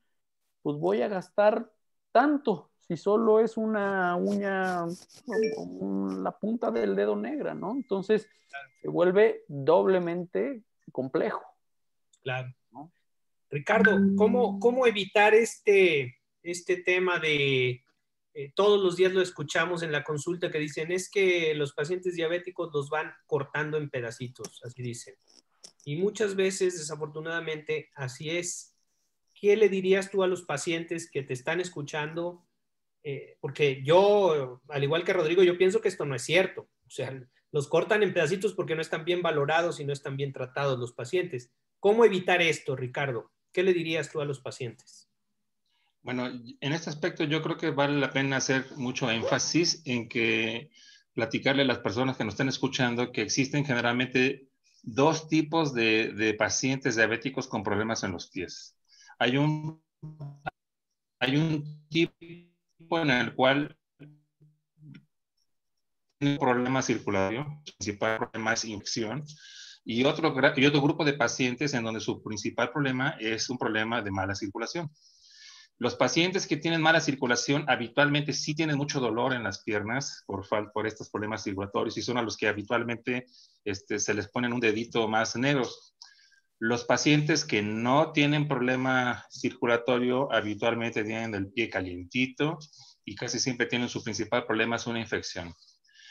pues voy a gastar tanto si solo es una uña, la punta del dedo negra, ¿no? Entonces se vuelve doblemente complejo. Claro. ¿No? Ricardo, ¿cómo evitar este tema de todos los días lo escuchamos en la consulta que dicen es que los pacientes diabéticos los van cortando en pedacitos, así dicen. Y muchas veces, desafortunadamente, así es. ¿Qué le dirías tú a los pacientes que te están escuchando? Porque yo, al igual que Rodrigo, yo pienso que esto no es cierto. O sea, los cortan en pedacitos porque no están bien valorados y no están bien tratados los pacientes. ¿Cómo evitar esto, Ricardo? ¿Qué le dirías tú a los pacientes? Bueno, en este aspecto yo creo que vale la pena hacer mucho énfasis en que platicarle a las personas que nos están escuchando que existen generalmente 2 tipos de pacientes diabéticos con problemas en los pies. Hay un tipo en el cual tiene un problema circulatorio, su principal problema es infección, y otro grupo de pacientes en donde su principal problema es un problema de mala circulación. Los pacientes que tienen mala circulación habitualmente sí tienen mucho dolor en las piernas por estos problemas circulatorios y son a los que habitualmente se les ponen un dedito más negro. Los pacientes que no tienen problema circulatorio habitualmente tienen el pie calientito y casi siempre tienen su principal problema es una infección.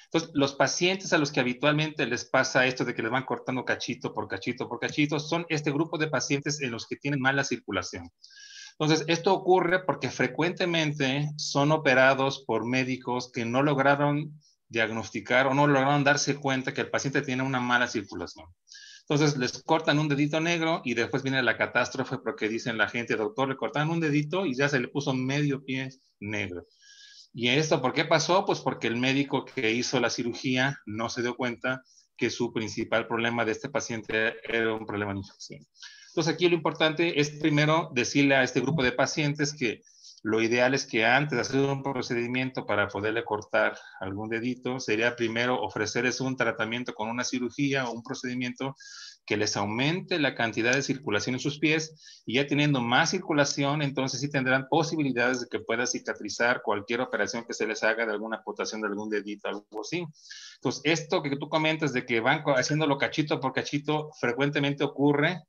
Entonces, los pacientes a los que habitualmente les pasa esto de que les van cortando cachito por cachito por cachito son este grupo de pacientes en los que tienen mala circulación. Entonces, esto ocurre porque frecuentemente son operados por médicos que no lograron diagnosticar o no lograron darse cuenta que el paciente tiene una mala circulación. Entonces les cortan un dedito negro y después viene la catástrofe porque dicen la gente, doctor, le cortaron un dedito y ya se le puso medio pie negro. ¿Y esto por qué pasó? Pues porque el médico que hizo la cirugía no se dio cuenta que su principal problema de este paciente era un problema de infección. Entonces aquí lo importante es primero decirle a este grupo de pacientes que lo ideal es que antes de hacer un procedimiento para poderle cortar algún dedito, sería primero ofrecerles un tratamiento con una cirugía o un procedimiento que les aumente la cantidad de circulación en sus pies, y ya teniendo más circulación, entonces sí tendrán posibilidades de que pueda cicatrizar cualquier operación que se les haga de alguna amputación de algún dedito, algo así. Entonces, esto que tú comentas de que van haciéndolo cachito por cachito, frecuentemente ocurre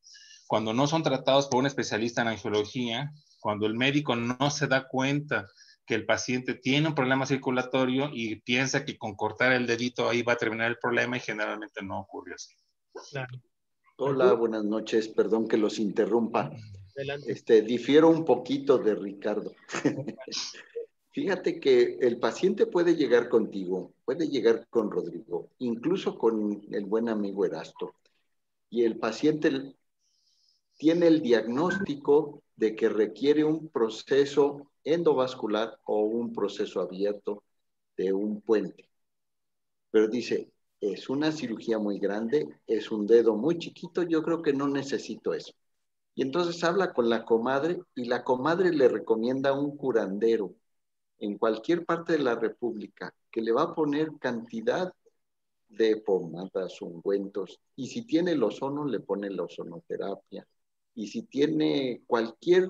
cuando no son tratados por un especialista en angiología, cuando el médico no se da cuenta que el paciente tiene un problema circulatorio y piensa que con cortar el dedito ahí va a terminar el problema, y generalmente no ocurre así. Claro. Hola, buenas noches. Perdón que los interrumpa. Adelante. Difiero un poquito de Ricardo. Fíjate que el paciente puede llegar contigo, puede llegar con Rodrigo, incluso con el buen amigo Erasto. Y el paciente tiene el diagnóstico de que requiere un proceso endovascular o un proceso abierto de un puente. Pero dice, es una cirugía muy grande, es un dedo muy chiquito, yo creo que no necesito eso. Y entonces habla con la comadre y la comadre le recomienda un curandero en cualquier parte de la República que le va a poner cantidad de pomadas, ungüentos, y si tiene el ozono, le pone la ozonoterapia. Y si tiene cualquier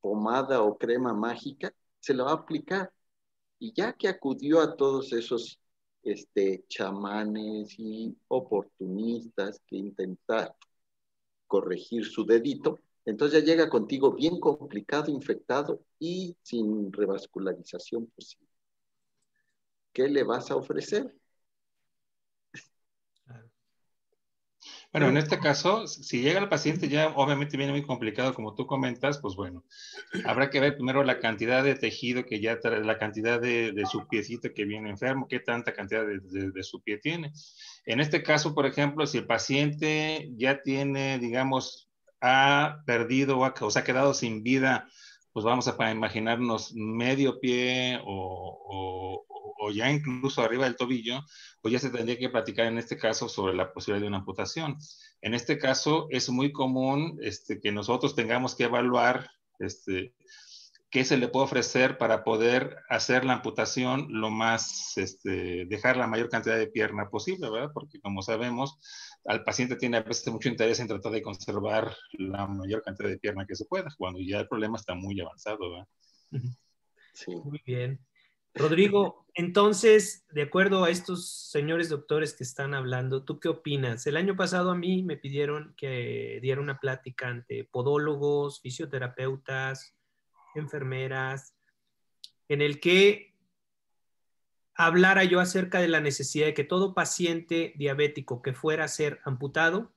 pomada o crema mágica, se la va a aplicar. Y ya que acudió a todos esos chamanes y oportunistas que intentan corregir su dedito, entonces ya llega contigo bien complicado, infectado y sin revascularización posible. ¿Qué le vas a ofrecer? Bueno, en este caso, si llega el paciente ya obviamente viene muy complicado, como tú comentas, pues bueno, habrá que ver primero la cantidad de tejido que ya trae, la cantidad de su piecito que viene enfermo, qué tanta cantidad de su pie tiene. En este caso, por ejemplo, si el paciente ya tiene, digamos, ha perdido o se ha quedado sin vida, pues vamos a imaginarnos medio pie o ya incluso arriba del tobillo, pues ya se tendría que platicar en este caso sobre la posibilidad de una amputación. En este caso es muy común que nosotros tengamos que evaluar qué se le puede ofrecer para poder hacer la amputación lo más, dejar la mayor cantidad de pierna posible, ¿verdad? Porque como sabemos, al paciente tiene a veces mucho interés en tratar de conservar la mayor cantidad de pierna que se pueda, cuando ya el problema está muy avanzado, ¿verdad? Sí. Muy bien. Rodrigo, entonces, de acuerdo a estos señores doctores que están hablando, ¿tú qué opinas? El año pasado a mí me pidieron que diera una plática ante podólogos, fisioterapeutas, enfermeras, en el que hablara yo acerca de la necesidad de que todo paciente diabético que fuera a ser amputado,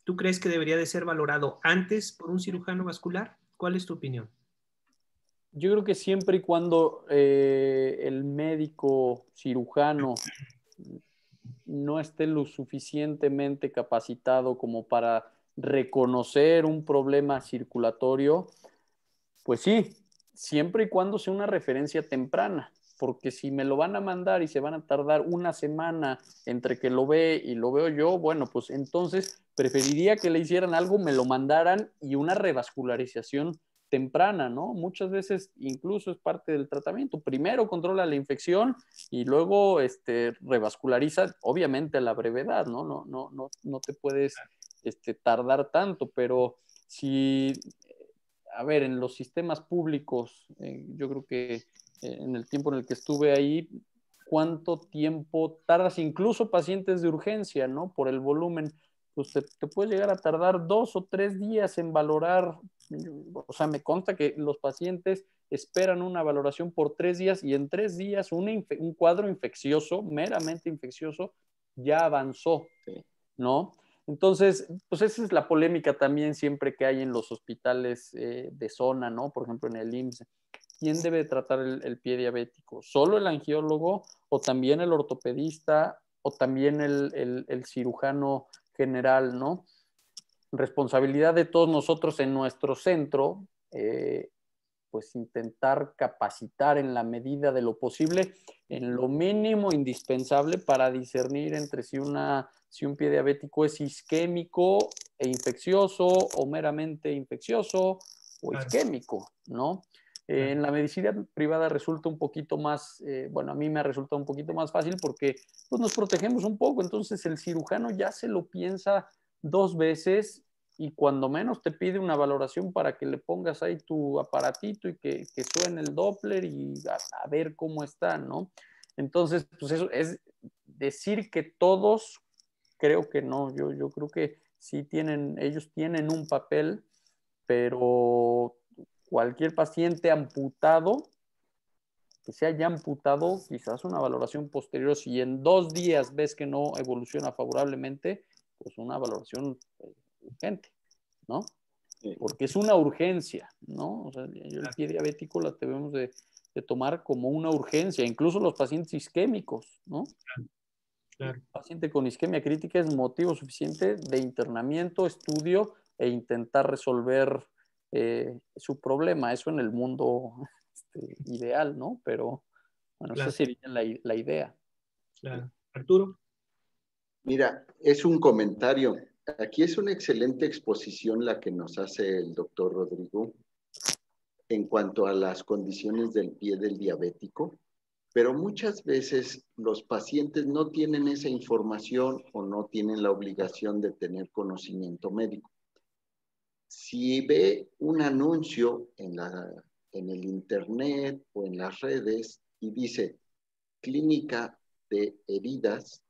¿tú crees que debería de ser valorado antes por un cirujano vascular? ¿Cuál es tu opinión? Yo creo que siempre y cuando el médico cirujano no esté lo suficientemente capacitado como para reconocer un problema circulatorio, pues sí, siempre y cuando sea una referencia temprana, porque si me lo van a mandar y se van a tardar una semana entre que lo ve y lo veo yo, bueno, pues entonces preferiría que le hicieran algo, me lo mandaran y una revascularización temprana, ¿no? Muchas veces incluso es parte del tratamiento. Primero controla la infección y luego revasculariza, obviamente a la brevedad, ¿no? No te puedes tardar tanto, pero si a ver, en los sistemas públicos, yo creo que en el tiempo en el que estuve ahí, ¿cuánto tiempo tardas? Incluso pacientes de urgencia, ¿no? Por el volumen, pues te puedes llegar a tardar 2 o 3 días en valorar. O sea, me consta que los pacientes esperan una valoración por 3 días y en 3 días un cuadro infeccioso, meramente infeccioso, ya avanzó, ¿no? Entonces, pues esa es la polémica también siempre que hay en los hospitales de zona, ¿no? Por ejemplo, en el IMSS. ¿quién debe tratar el pie diabético? ¿Solo el angiólogo o también el ortopedista o también el cirujano general, ¿no? Responsabilidad de todos nosotros en nuestro centro, pues intentar capacitar en la medida de lo posible, en lo mínimo indispensable para discernir entre si un pie diabético es isquémico e infeccioso o meramente infeccioso o isquémico, ¿no? En la medicina privada resulta un poquito más, bueno, a mí me ha resultado un poquito más fácil porque pues, nos protegemos un poco, entonces el cirujano ya se lo piensa 2 veces y cuando menos te pide una valoración para que le pongas ahí tu aparatito y que suene el Doppler y a ver cómo está, ¿no? Entonces, pues eso es decir que todos, creo que no, yo creo que sí ellos tienen un papel, pero cualquier paciente amputado, que se haya amputado, quizás una valoración posterior, si en 2 días ves que no evoluciona favorablemente, pues una valoración urgente, ¿no? Porque es una urgencia, ¿no? O sea, el pie diabético la debemos de tomar como una urgencia, incluso los pacientes isquémicos, ¿no? Claro. El paciente con isquemia crítica es motivo suficiente de internamiento, estudio e intentar resolver su problema. Eso en el mundo ideal, ¿no? Pero, bueno, claro. esa sería la idea. Claro. Arturo. Mira, es un comentario. Aquí es una excelente exposición la que nos hace el doctor Rodrigo en cuanto a las condiciones del pie del diabético, pero muchas veces los pacientes no tienen esa información o no tienen la obligación de tener conocimiento médico. Si ve un anuncio en el internet o en las redes y dice clínica de heridas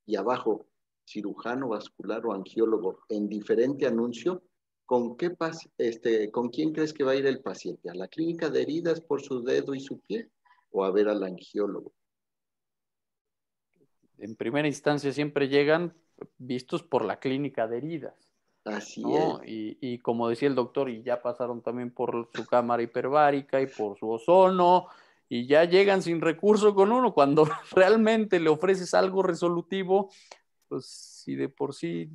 y abajo cirujano vascular o angiólogo en diferente anuncio, ¿con quién crees que va a ir el paciente? ¿A la clínica de heridas por su dedo y su pie o a ver al angiólogo? En primera instancia siempre llegan vistos por la clínica de heridas. Así ¿no? es. Y como decía el doctor, y ya pasaron también por su cámara hiperbárica y por su ozono, y ya llegan sin recurso con uno. Cuando realmente le ofreces algo resolutivo, pues si de por sí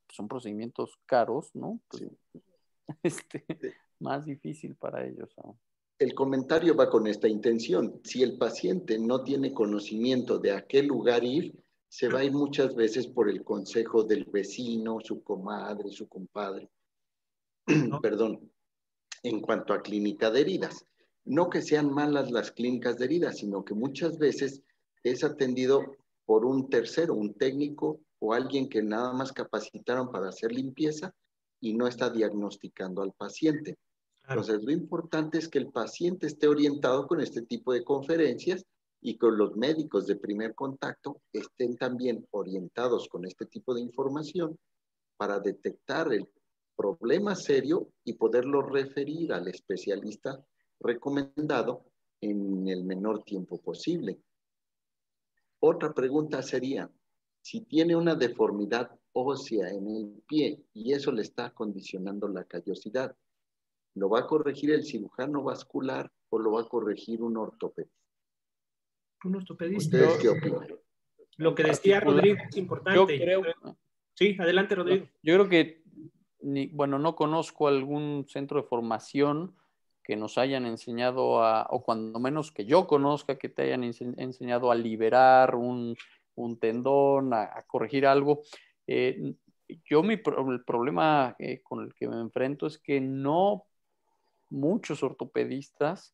son procedimientos caros, ¿no? Pues, Sí. más difícil para ellos aún. El comentario va con esta intención. Si el paciente no tiene conocimiento de a qué lugar ir, se va a ir muchas veces por el consejo del vecino, su comadre, su compadre. ¿No? Perdón, en cuanto a clínica de heridas. No que sean malas las clínicas de heridas, sino que muchas veces es atendido por un tercero, un técnico o alguien que nada más capacitaron para hacer limpieza y no está diagnosticando al paciente. Claro. Entonces, lo importante es que el paciente esté orientado con este tipo de conferencias y con los médicos de primer contacto estén también orientados con este tipo de información para detectar el problema serio y poderlo referir al especialista recomendado en el menor tiempo posible. Otra pregunta sería, si tiene una deformidad ósea en el pie y eso le está condicionando la callosidad, ¿lo va a corregir el cirujano vascular o lo va a corregir un ortopedista? Un ortopedista. ¿Ustedes qué opinan? Lo que decía Rodrigo es Yo importante. creo, Sí, adelante, Rodrigo. yo creo que, bueno, no conozco algún centro de formación que nos hayan enseñado o cuando menos que yo conozca, que te hayan enseñado a liberar un tendón, a corregir algo. El problema con el que me enfrento es que no muchos ortopedistas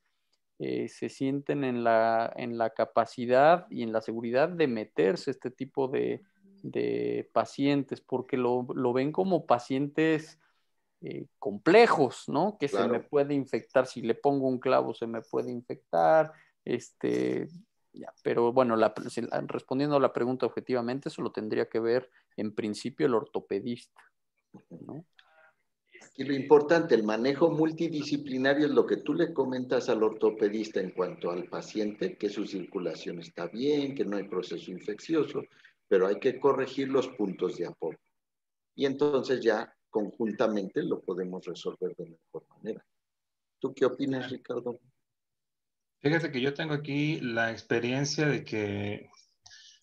se sienten en la capacidad y en la seguridad de meterse este tipo de pacientes, porque lo ven como pacientes complejos, ¿no? Que Claro. se me puede infectar, si le pongo un clavo se me puede infectar, pero bueno, respondiendo a la pregunta objetivamente, eso lo tendría que ver en principio el ortopedista, ¿no? Y lo importante, el manejo multidisciplinario es lo que tú le comentas al ortopedista en cuanto al paciente, que su circulación está bien, que no hay proceso infeccioso, pero hay que corregir los puntos de apoyo. Y entonces ya conjuntamente lo podemos resolver de mejor manera. ¿Tú qué opinas, Ricardo? Fíjate que yo tengo aquí la experiencia de que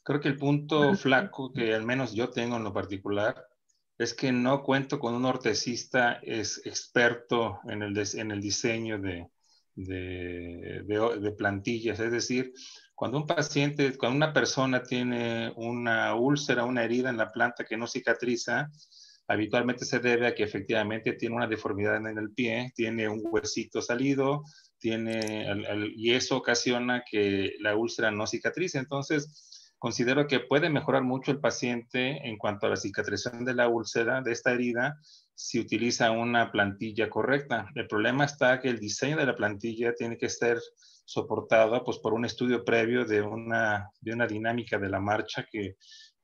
creo que el punto flaco que al menos yo tengo en lo particular es que no cuento con un ortesista experto en el diseño de plantillas. Es decir, cuando cuando una persona tiene una úlcera, una herida en la planta que no cicatriza, habitualmente se debe a que efectivamente tiene una deformidad en el pie, tiene un huesito salido, y eso ocasiona que la úlcera no cicatrice. Entonces, considero que puede mejorar mucho el paciente en cuanto a la cicatrización de la úlcera, de esta herida, si utiliza una plantilla correcta. El problema está que el diseño de la plantilla tiene que ser soportado pues, por un estudio previo de una dinámica de la marcha que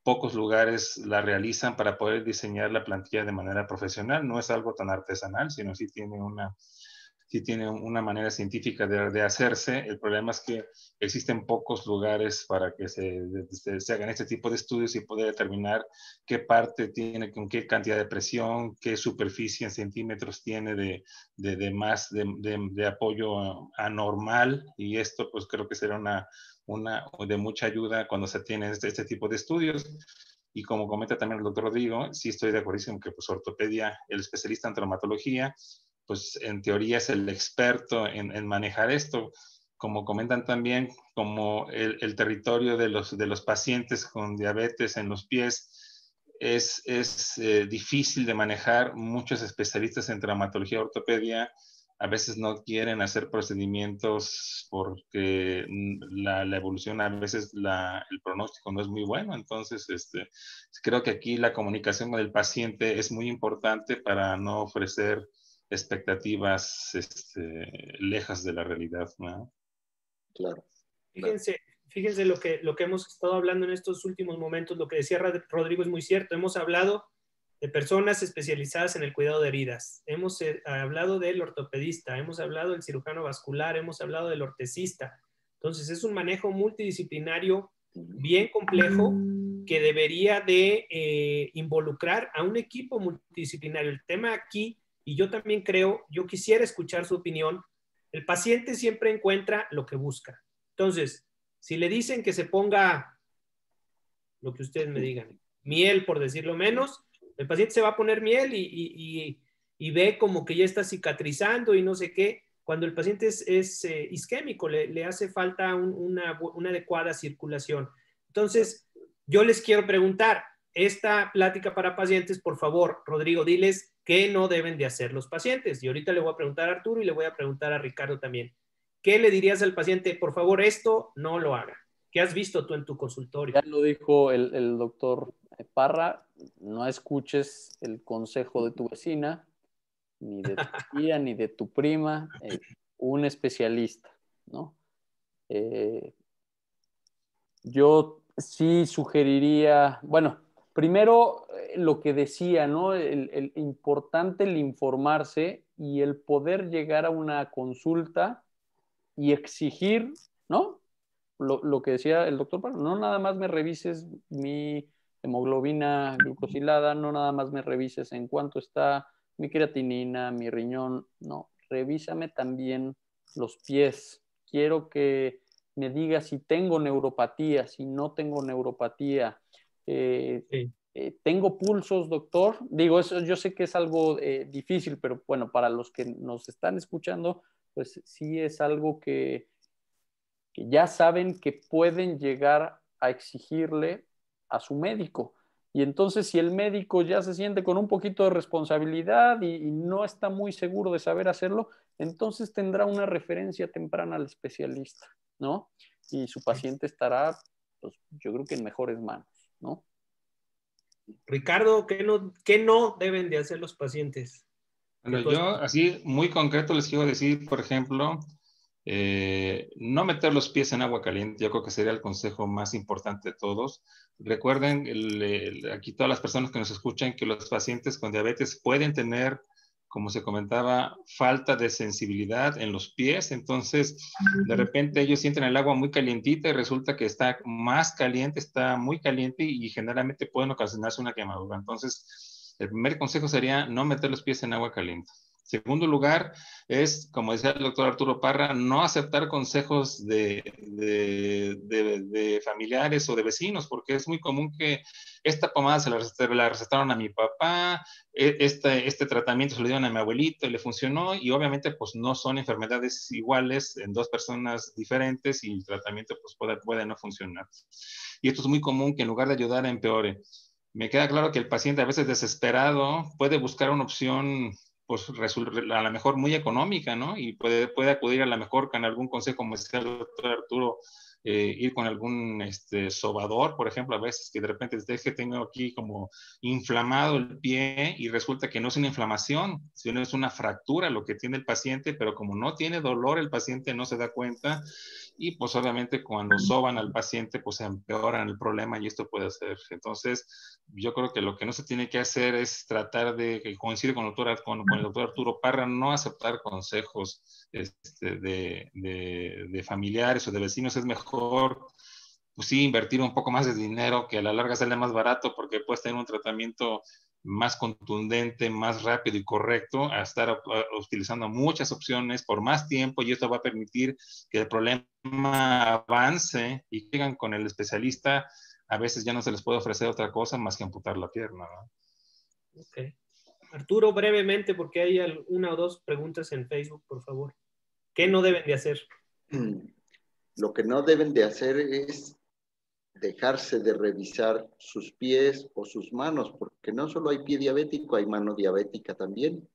pocos lugares la realizan para poder diseñar la plantilla de manera profesional. No es algo tan artesanal, sino sí tiene una manera científica de hacerse. El problema es que existen pocos lugares para que se hagan este tipo de estudios y poder determinar qué parte tiene, con qué cantidad de presión, qué superficie en centímetros tiene de apoyo anormal, y esto pues creo que será de mucha ayuda cuando se tiene este tipo de estudios. Y como comenta también el doctor Rodrigo, sí estoy de acuerdo que pues ortopedia, el especialista en traumatología, pues en teoría es el experto en manejar esto. Como comentan también, como el territorio de los pacientes con diabetes en los pies es difícil de manejar. Muchos especialistas en traumatología ortopedia a veces no quieren hacer procedimientos porque la evolución, a veces el pronóstico no es muy bueno. Entonces, creo que aquí la comunicación con el paciente es muy importante para no ofrecer expectativas lejas de la realidad, ¿no? Claro. Fíjense lo que hemos estado hablando en estos últimos momentos. Lo que decía Rodrigo es muy cierto. Hemos hablado de personas especializadas en el cuidado de heridas. Hemos hablado del ortopedista, hemos hablado del cirujano vascular, hemos hablado del ortesista. Entonces, es un manejo multidisciplinario bien complejo que debería de involucrar a un equipo multidisciplinario. El tema aquí, y yo también creo, yo quisiera escuchar su opinión, el paciente siempre encuentra lo que busca. Entonces, si le dicen que se ponga lo que ustedes me digan, miel por decirlo menos, el paciente se va a poner miel y ve como que ya está cicatrizando y no sé qué. Cuando el paciente es isquémico, le hace falta una adecuada circulación. Entonces, yo les quiero preguntar, esta plática para pacientes, por favor, Rodrigo, diles qué no deben de hacer los pacientes. Y ahorita le voy a preguntar a Arturo y le voy a preguntar a Ricardo también. ¿Qué le dirías al paciente? Por favor, esto no lo haga. ¿Qué has visto tú en tu consultorio? Ya lo dijo el doctor Parra, no escuches el consejo de tu vecina, ni de tu tía, ni de tu prima, un especialista, ¿no? Yo sí sugeriría, bueno, primero lo que decía, ¿no? El importante el informarse y el poder llegar a una consulta y exigir, ¿no? Lo que decía el doctor, no nada más me revises mi hemoglobina glucosilada, no nada más me revises en cuánto está mi creatinina, mi riñón, no, revísame también los pies. Quiero que me digas si tengo neuropatía, si no tengo neuropatía. Sí. ¿Tengo pulsos, doctor? Digo, eso yo sé que es algo difícil, pero bueno, para los que nos están escuchando, pues sí es algo que ya saben que pueden llegar a exigirle a su médico. Y entonces si el médico ya se siente con un poquito de responsabilidad y no está muy seguro de saber hacerlo, entonces tendrá una referencia temprana al especialista, ¿no? Y su paciente estará, pues, yo creo que en mejores manos, ¿no? Ricardo, ¿qué no deben de hacer los pacientes? Bueno, yo así muy concreto les quiero decir, por ejemplo, no meter los pies en agua caliente. Yo creo que sería el consejo más importante de todos. Recuerden, aquí todas las personas que nos escuchan, que los pacientes con diabetes pueden tener, como se comentaba, falta de sensibilidad en los pies. Entonces, de repente ellos sienten el agua muy calientita y resulta que está más caliente, está muy caliente y generalmente pueden ocasionarse una quemadura. Entonces, el primer consejo sería no meter los pies en agua caliente. Segundo lugar es, como decía el doctor Arturo Parra, no aceptar consejos de familiares o de vecinos, porque es muy común que esta pomada se la recetaron a mi papá, este tratamiento se lo dieron a mi abuelito y le funcionó, y obviamente pues no son enfermedades iguales en dos personas diferentes y el tratamiento pues puede no funcionar. Y esto es muy común, que en lugar de ayudar empeore. Me queda claro que el paciente, a veces desesperado, puede buscar una opción pues a lo mejor muy económica, ¿no? Y puede acudir a lo mejor con algún consejo, como decía el doctor Arturo, ir con algún sobador, por ejemplo, a veces que de repente es que tengo aquí como inflamado el pie y resulta que no es una inflamación, sino es una fractura lo que tiene el paciente, pero como no tiene dolor, el paciente no se da cuenta y pues obviamente cuando soban al paciente pues empeoran el problema y esto puede hacer. Entonces, yo creo que lo que no se tiene que hacer es tratar de, que coincide con el doctor Arturo Parra, no aceptar consejos de familiares o de vecinos. Es mejor, pues sí, invertir un poco más de dinero, que a la larga sale más barato, porque puedes tener un tratamiento más contundente, más rápido y correcto, a estar utilizando muchas opciones por más tiempo, y esto va a permitir que el problema avance y llegan con el especialista. A veces ya no se les puede ofrecer otra cosa más que amputar la pierna, ¿no? Okay. Arturo, brevemente, porque hay una o dos preguntas en Facebook, por favor. ¿Qué no deben de hacer? Lo que no deben de hacer es dejarse de revisar sus pies o sus manos, porque no solo hay pie diabético, hay mano diabética también.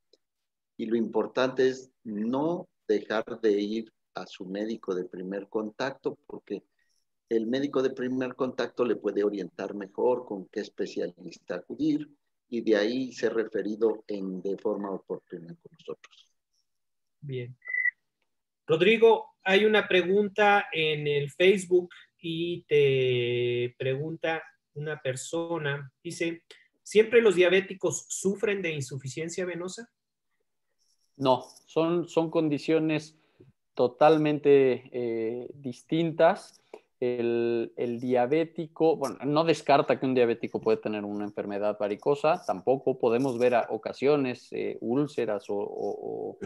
Y lo importante es no dejar de ir a su médico de primer contacto, porque el médico de primer contacto le puede orientar mejor con qué especialista acudir y de ahí ser referido de forma oportuna con nosotros. Bien. Rodrigo, hay una pregunta en el Facebook y te pregunta una persona, dice, ¿siempre los diabéticos sufren de insuficiencia venosa? No, son condiciones totalmente distintas. El diabético, bueno, no descarta que un diabético puede tener una enfermedad varicosa, tampoco podemos ver a ocasiones úlceras o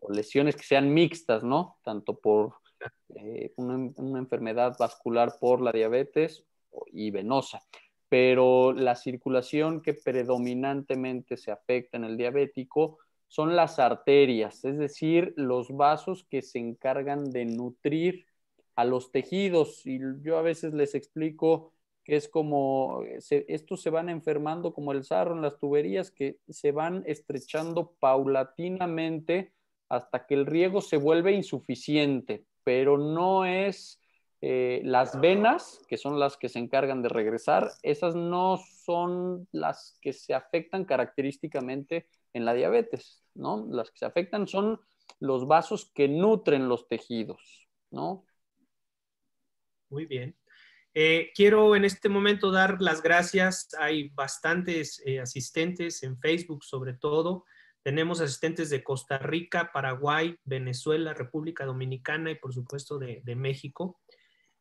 lesiones que sean mixtas, ¿no? Tanto por una enfermedad vascular por la diabetes y venosa. Pero la circulación que predominantemente se afecta en el diabético son las arterias, es decir, los vasos que se encargan de nutrir a los tejidos. Y yo a veces les explico que es como, estos se van enfermando como el sarro en las tuberías, que se van estrechando paulatinamente hasta que el riego se vuelve insuficiente, pero no es las venas, que son las que se encargan de regresar, esas no son las que se afectan característicamente en la diabetes, ¿no? Las que se afectan son los vasos que nutren los tejidos, ¿no? Muy bien. Quiero en este momento dar las gracias. Hay bastantes asistentes en Facebook, sobre todo. Tenemos asistentes de Costa Rica, Paraguay, Venezuela, República Dominicana y por supuesto de México.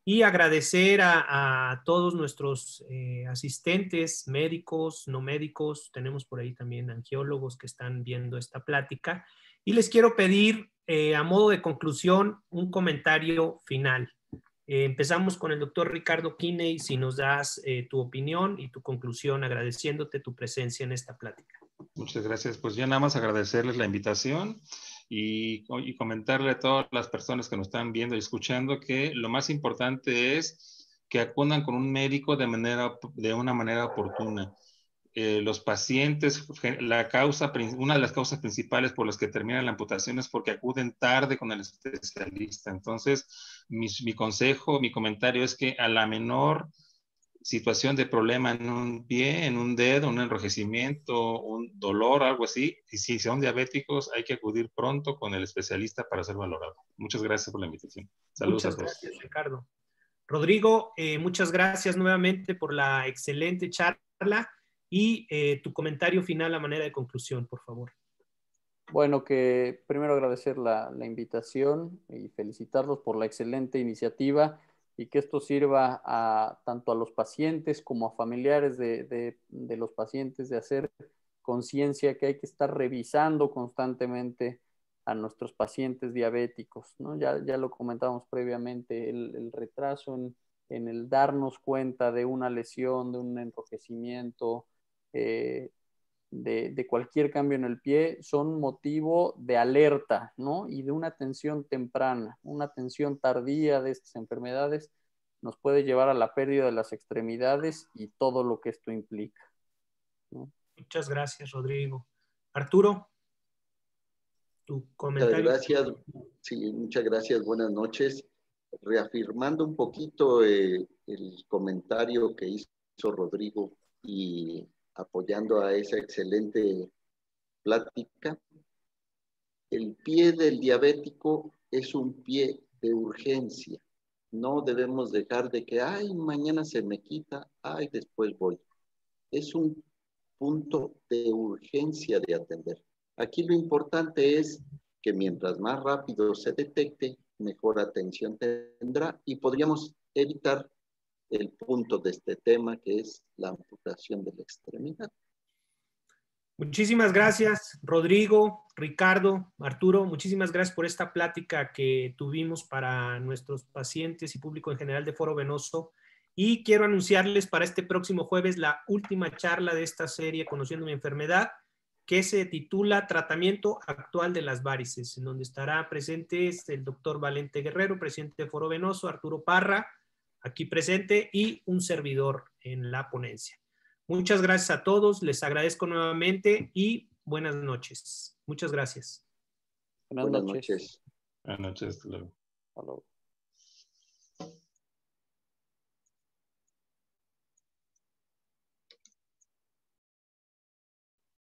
Y agradecer a todos nuestros asistentes, médicos, no médicos. Tenemos por ahí también angiólogos que están viendo esta plática. Y les quiero pedir, a modo de conclusión, un comentario final. Empezamos con el doctor Ricardo Kinney, si nos das tu opinión y tu conclusión, agradeciéndote tu presencia en esta plática. Muchas gracias. Pues ya nada más agradecerles la invitación y comentarle a todas las personas que nos están viendo y escuchando que lo más importante es que acudan con un médico de una manera oportuna. Los pacientes, una de las causas principales por las que terminan la amputación es porque acuden tarde con el especialista. Entonces, mi consejo, mi comentario es que a la menor situación de problema en un pie, en un dedo, un enrojecimiento, un dolor, algo así, y si son diabéticos, hay que acudir pronto con el especialista para ser valorado. Muchas gracias por la invitación. Saludos Muchas a todos. gracias, Ricardo. Rodrigo, muchas gracias nuevamente por la excelente charla y tu comentario final a manera de conclusión, por favor. Bueno, que primero agradecer la invitación y felicitarlos por la excelente iniciativa y que esto sirva tanto a los pacientes como a familiares de los pacientes de hacer conciencia que hay que estar revisando constantemente a nuestros pacientes diabéticos, ¿no? Ya lo comentábamos previamente, el retraso en el darnos cuenta de una lesión, de un enrojecimiento, de cualquier cambio en el pie, son motivo de alerta, ¿no? Y de una atención temprana. Una atención tardía de estas enfermedades nos puede llevar a la pérdida de las extremidades y todo lo que esto implica, ¿no? Muchas gracias, Rodrigo. Arturo, tu comentario. Muchas gracias. Sí, muchas gracias. Buenas noches. Reafirmando un poquito el comentario que hizo Rodrigo y apoyando a esa excelente plática, el pie del diabético es un pie de urgencia. No debemos dejar de que, ay, mañana se me quita, ay, después voy. Es un punto de urgencia de atender. Aquí lo importante es que mientras más rápido se detecte, mejor atención tendrá y podríamos evitar el punto de este tema, que es la amputación de la extremidad. Muchísimas gracias, Rodrigo, Ricardo, Arturo. Muchísimas gracias por esta plática que tuvimos para nuestros pacientes y público en general de Foro Venoso. Y quiero anunciarles para este próximo jueves la última charla de esta serie, Conociendo mi enfermedad, que se titula Tratamiento actual de las varices, en donde estará presente el doctor Valente Guerrero, presidente de Foro Venoso, Arturo Parra, aquí presente, y un servidor en la ponencia. Muchas gracias a todos, les agradezco nuevamente y buenas noches. Muchas gracias. Buenas noches. Buenas noches, hasta luego. Hasta luego.